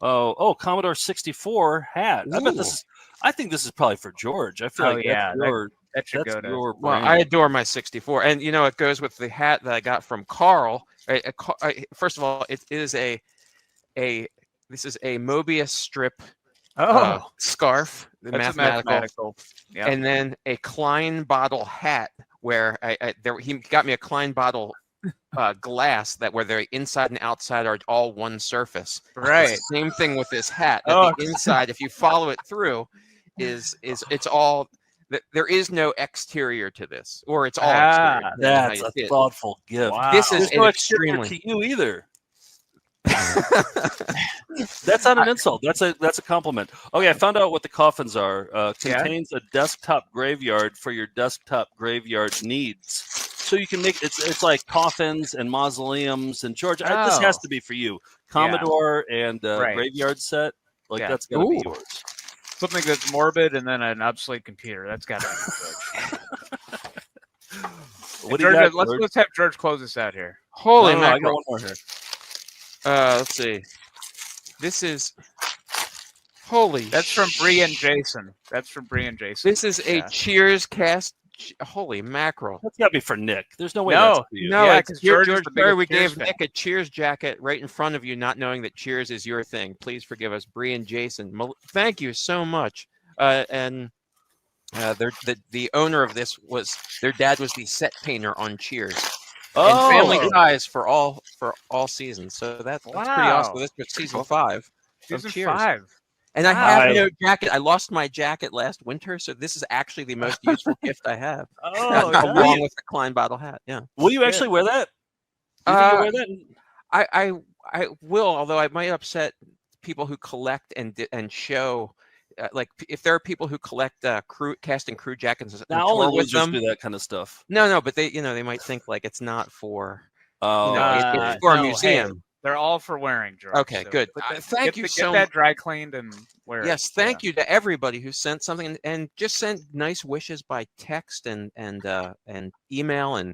Oh, Commodore 64 hat. I think this is probably for George. I feel like that should go to. Well, I adore my 64, and it goes with the hat that I got from Carl. First of all, it is this is a Mobius strip scarf, mathematical. Yep. And then a Klein bottle hat where he got me a Klein bottle glass where the inside and outside are all one surface. Right. Same thing with this hat. The inside, if you follow it through, is it's all. There is no exterior to this, or it's all exterior. That's a thoughtful gift. Wow. This is no extremely to you either. That's not an insult. That's a compliment. Okay, I found out what the coffins are. Contains a desktop graveyard for your desktop graveyard needs. So you can make it's like coffins and mausoleums. And George, this has to be for you. Commodore and graveyard set. That's gotta be yours. Something that's morbid and then an obsolete computer. That's got to be George. What do you got, George? Let's have George close us out here. Holy mackerel. mackerel. I got one more here. Let's see. This is holy. That's from Bree and Jason. This is a Cheers cast. Holy mackerel. That's got to be for Nick. There's no way that's for you. No, because George we gave Nick a Cheers jacket right in front of you, not knowing that Cheers is your thing. Please forgive us, Bree and Jason. Thank you so much. The owner of this their dad was the set painter on Cheers. And family ties for all seasons. So that's pretty awesome. This was season 5 of Cheers. 5. And I have no jacket. I lost my jacket last winter, so this is actually the most useful gift I have. Along with the Klein bottle hat. Yeah. Will you actually wear that? You think you'll wear that? I will, although I might upset people who collect and show. Like if there are people who collect cast and crew jackets and only tour with them, do that kind of stuff. No, but they might think like it's not for it's for a museum. Hey, they're all for wearing, George. Okay, good. Thank you so much. Get that dry cleaned and wear it. Yes, thank you to everybody who sent something and just sent nice wishes by text and email and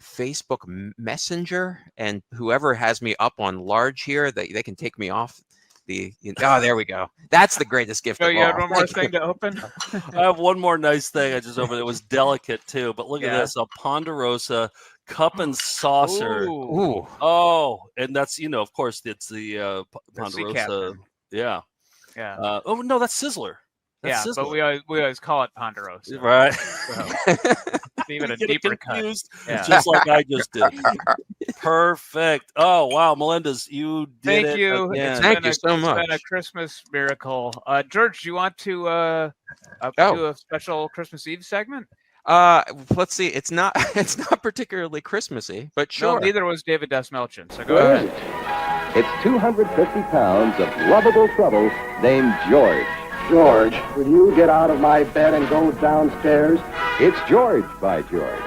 Facebook Messenger, and whoever has me up on large here, they can take me off. There we go. That's the greatest gift of all. You had one more thing to open? I have one more nice thing I just opened. It was delicate too, but look at this, a Ponderosa cup and saucer. Ooh. Oh, and that's, of course, it's the Ponderosa. Yeah. Oh, no, that's Sizzler. That's Sizzler. But we always call it Ponderosa. Right. So, even a deeper confused, cut. Just like I just did. Perfect. Oh, wow. Melinda's, you did it. Thank you. Thank you so much. It's been a Christmas miracle. George, do you want to do a special Christmas Eve segment? Let's see. It's not particularly Christmassy, but sure. No, neither was David Dastmalchian. So go ahead. It's 250 pounds of lovable trouble named George. George, will you get out of my bed and go downstairs? It's George by George.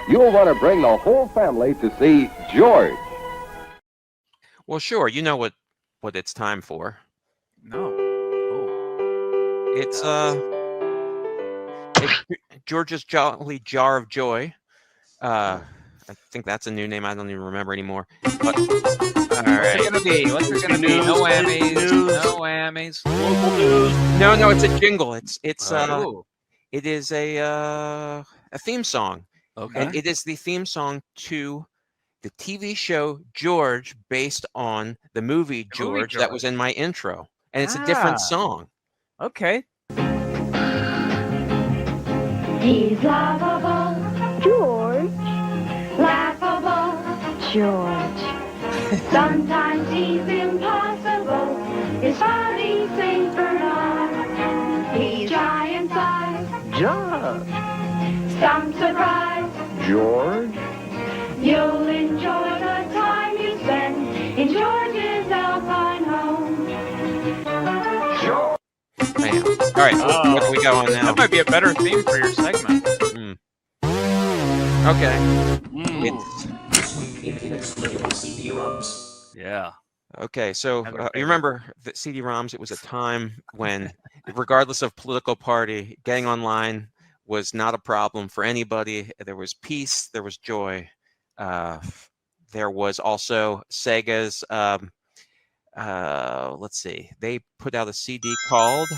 You'll want to bring the whole family to see George. Well, sure. You know what it's time for. No. It's George's Jolly Jar of Joy. I think that's a new name. I don't even remember anymore. But, all right. What's it gonna be? What's it gonna be? No whammies. No whammies. No, it's a jingle. It is a theme song. Okay. And it is the theme song to the TV show George, based on the movie George that was in my intro. And it's a different song. Okay. He's lovable, George. Laughable, George. Sometimes he's impossible. His funny Saint Bernard. He's giant size, George. some surprise. George. You'll enjoy the time you spend in George's Alpine home. Man. All right, what do we go on now? That might be a better theme for your segment. Okay. Yeah. Okay, so you remember that CD-ROMs, it was a time when, regardless of political party, getting online was not a problem for anybody. There was peace, there was joy. There was also Sega's, let's see, they put out a CD called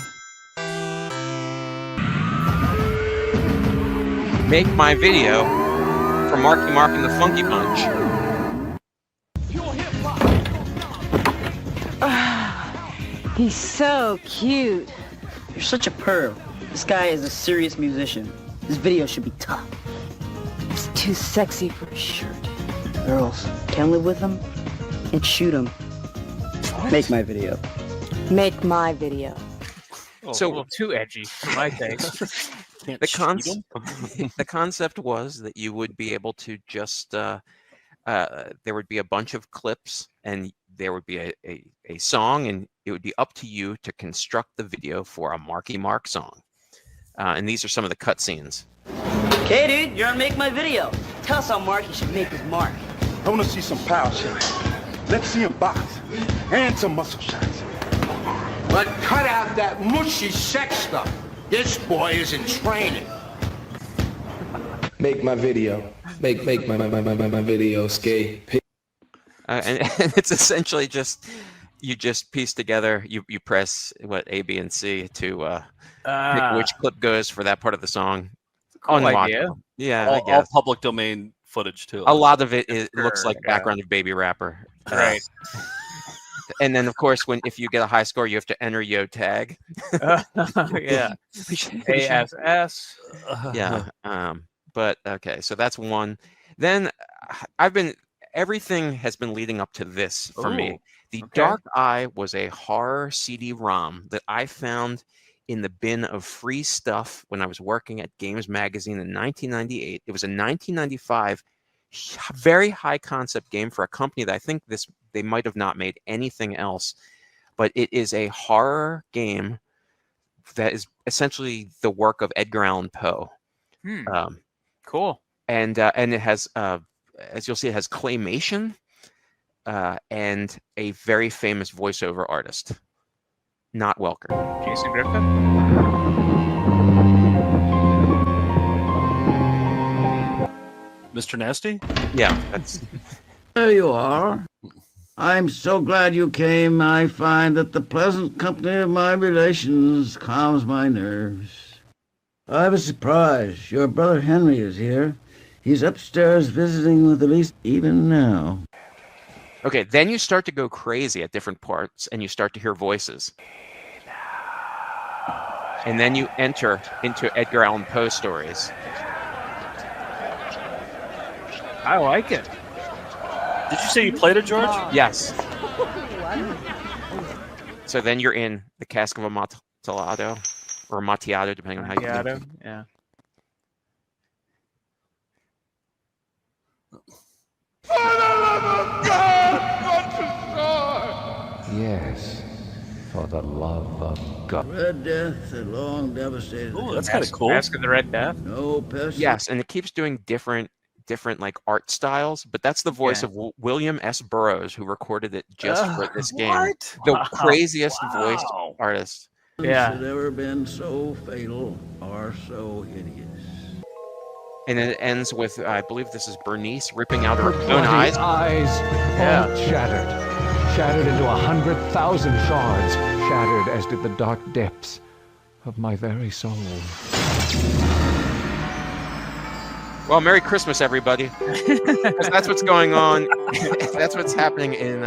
Make My Video for Marky Mark and the Funky Bunch. He's so cute. You're such a perv. This guy is a serious musician. This video should be tough. It's too sexy for a shirt. Girls, can live with him and shoot him. Make my video. Make my video. So a little too edgy for my taste. The concept was that you would be able to just there would be a bunch of clips, and there would be a song, and it would be up to you to construct the video for a Marky Mark song. And these are some of the cutscenes. Okay, dude, you're on Make My Video. Tell us how Marky should make his mark. I want to see some power shots. Let's see him box. And some muscle shots. But cut out that mushy sex stuff. This boy is in training. Make my video. Make my video, Skate. And it's essentially just, you just piece together, you press A, B, and C to pick which clip goes for that part of the song. Cool idea. Yeah, all, I guess. all public domain footage too. A lot of it looks like background of Baby Rapper. Right. And then, of course, if you get a high score, you have to enter yo tag. Yeah. ASS. Yeah. But okay, so that's one. Then everything has been leading up to this for me. The Dark Eye was a horror CD-ROM that I found in the bin of free stuff when I was working at Games Magazine in 1998. It was a 1995 very high concept game for a company that I think they might have not made anything else, but it is a horror game that is essentially the work of Edgar Allan Poe. Cool. And it has, as you'll see, it has claymation and a very famous voiceover artist, not Welker. Jason Griffin. Mr. Nasty? Yeah. There you are. I'm so glad you came. I find that the pleasant company of my relations calms my nerves. I was surprised. Your brother Henry is here. He's upstairs visiting with Elise even now. Okay, then you start to go crazy at different parts, and you start to hear voices. And then you enter into Edgar Allan Poe stories. I like it. Did you say you played it, George? Yes. So then you're in the Cask of Amontillado, or Amontillado, depending on how you Amontillado, yeah. Yes, for the love of God. Red Death had long devastated. Oh, that's kind of cool. Mask of the Red Death. No pest. Yes, and it keeps doing different different like art styles, but that's the voice of William S. Burroughs, who recorded it just for this game. What? The craziest voiced artist. Had ever been so fatal or so hideous. And it ends with, I believe this is Bernice ripping out her own eyes. All shattered into 100,000 shards, shattered as did the dark depths of my very soul. Well, Merry Christmas, everybody. Because that's what's going on. That's what's happening in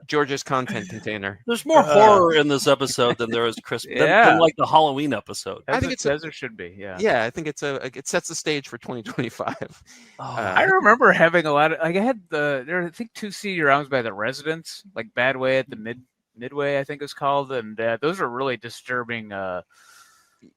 George's content container. There's more horror in this episode than there is Christmas. Than like the Halloween episode. I think it says there should be. Yeah. Yeah, I think it sets the stage for 2025. I remember having a lot of, like, I had there were, I think, 2 CD-ROMs by The Residents, like Bad Way at the Midway, I think it was called, and those are really disturbing. Art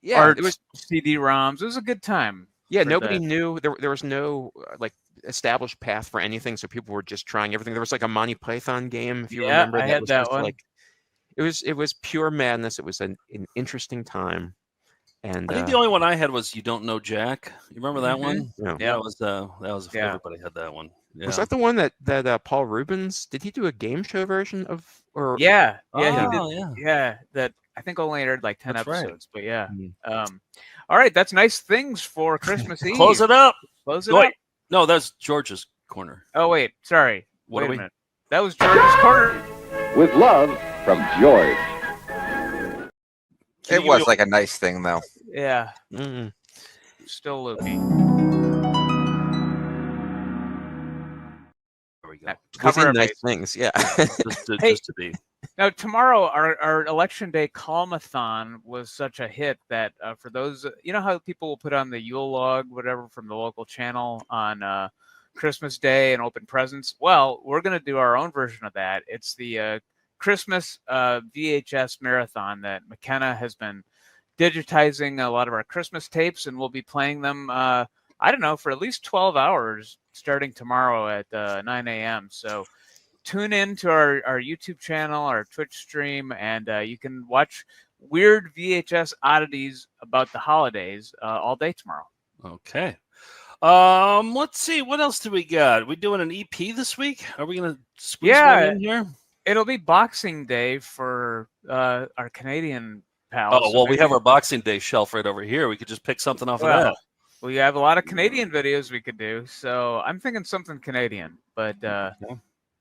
it was CD-ROMs. It was a good time. Yeah, nobody knew. There was no like established path for anything, so people were just trying everything. There was like a Monty Python game, if you remember. I had that one. Like, it was pure madness. It was an interesting time. And I think the only one I had was You Don't Know Jack. You remember that one? Yeah, that was everybody had that one. Yeah. Was that the one that Paul Rubens did? He do a game show version of? Or he did. Yeah, that I think only aired like 10 episodes, but yeah. All right, that's nice things for Christmas Eve. Close it up. Close it up. No, that's George's corner. Oh wait, sorry. Wait a minute. That was George's corner. With love from George. It was like a nice thing, though. Yeah. Still loopy. There we go. Within nice things, yeah. just to be. Now, tomorrow, our Election Day Calmathon was such a hit that for those, you know how people will put on the Yule log, whatever, from the local channel on Christmas Day and open presents? Well, we're going to do our own version of that. It's the Christmas VHS marathon that McKenna has been digitizing a lot of our Christmas tapes, and we'll be playing them, I don't know, for at least 12 hours starting tomorrow at 9 a.m. So tune in to our YouTube channel, our Twitch stream, and you can watch weird VHS oddities about the holidays all day tomorrow. Okay. Let's see. What else do we got? Are we doing an EP this week? Are we going to squeeze one in here? It'll be Boxing Day for our Canadian pals. Oh, well, we have our Boxing Day shelf right over here. We could just pick something off of that. We have a lot of Canadian videos we could do, so I'm thinking something Canadian, but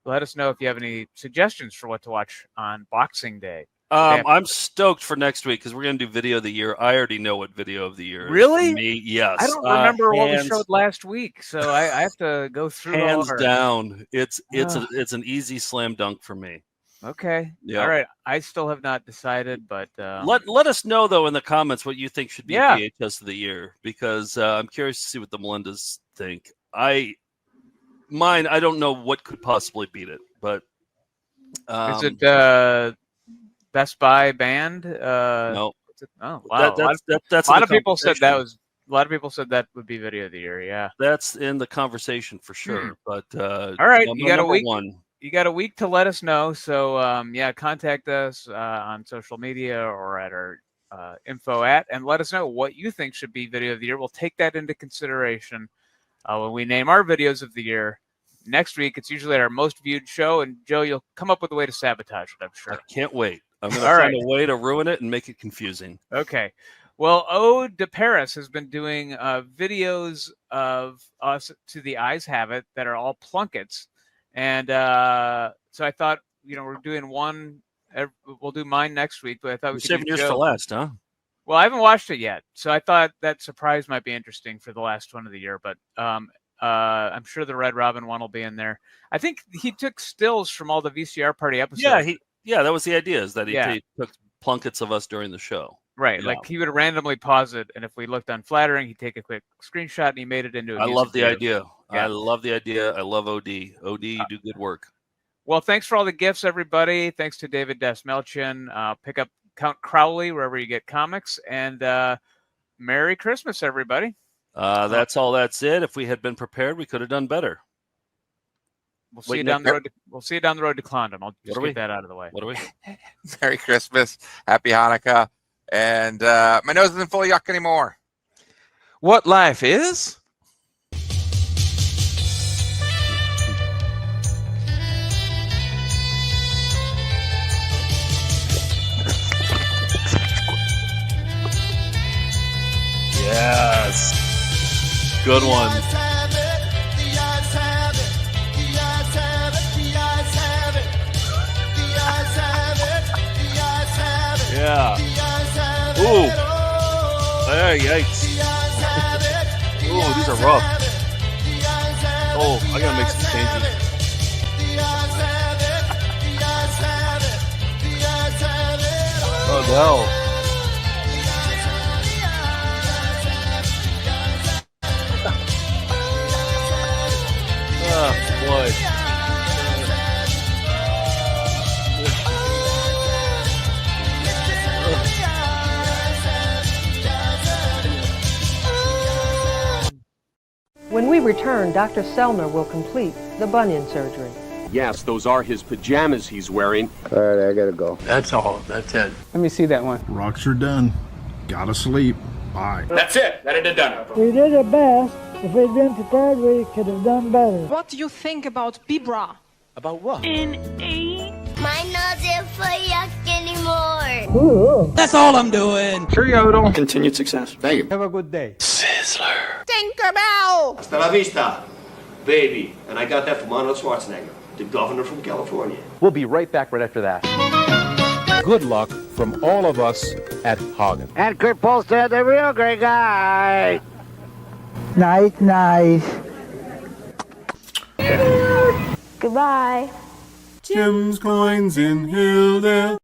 let us know if you have any suggestions for what to watch on Boxing Day. I'm stoked for next week because we're going to do Video of the Year. I already know what Video of the Year is. Really? For me. Yes. I don't remember what we showed last week, so I have to go through hands down. It's an easy slam dunk for me. Okay. Yeah. All right. I still have not decided, but let us know though in the comments what you think should be VHS of the year, because I'm curious to see what the Melindas think. I don't know what could possibly beat it, but is it Best Buy band? No. Oh wow. That's a lot of people said that was. A lot of people said that would be Video of the Year. Yeah. That's in the conversation for sure. But all right, you got a week. One. You got a week to let us know. So contact us on social media or at our info and let us know what you think should be Video of the Year. We'll take that into consideration when we name our videos of the year. Next week, it's usually our most viewed show, and Joe, you'll come up with a way to sabotage it, I'm sure. I can't wait. I'm going to find a way to ruin it and make it confusing. Okay. Well, Ode de Paris has been doing videos of us to the Eyes Have It that are all plunkets. And so I thought, we're doing one. We'll do mine next week, but I thought we could saving yours for last, huh? Well, I haven't watched it yet, so I thought that surprise might be interesting for the last one of the year. But I'm sure the Red Robin one will be in there. I think he took stills from all the VCR party episodes. Yeah, that was the idea. Is that he took plunkets of us during the show. Right, like he would randomly pause it, and if we looked unflattering, he'd take a quick screenshot, and he made it into a I love the idea. Yeah. I love the idea. I love OD. OD, you do good work. Well, thanks for all the gifts, everybody. Thanks to David Dastmalchian. Pick up Count Crowley wherever you get comics, and Merry Christmas, everybody. That's all. That's it. If we had been prepared, we could have done better. We'll see you down the road. We'll see you down the road to Clondon. I'll just get that out of the way. What are we? Merry Christmas, Happy Hanukkah, and my nose isn't full of yuck anymore. What life is? Yes. Good one. Yeah. Ooh. Hey, yikes. Ooh, these are rough. Oh, I gotta make some changes. Oh no. Oh boy. When we return, Dr. Selner will complete the bunion surgery. Yes, those are his pajamas he's wearing. All right, I gotta go. That's all. That's it. Let me see that one. Rocks are done. Gotta sleep. Bye. That's it. That it done. We did our best. If we'd been prepared, we could have done better. What do you think about Bibra? About what? Mine not there for yuck anymore. Ooh. That's all I'm doing. Cheerio. Continued success. Thank you. Have a good day. Tinkerbell! Hasta la vista, baby. And I got that from Arnold Schwarzenegger, the governor from California. We'll be right back right after that. Good luck from all of us at Hagen. And Kurt Polstead, the real great guy. Night, night. Goodbye. Jim's coins in Hilldale.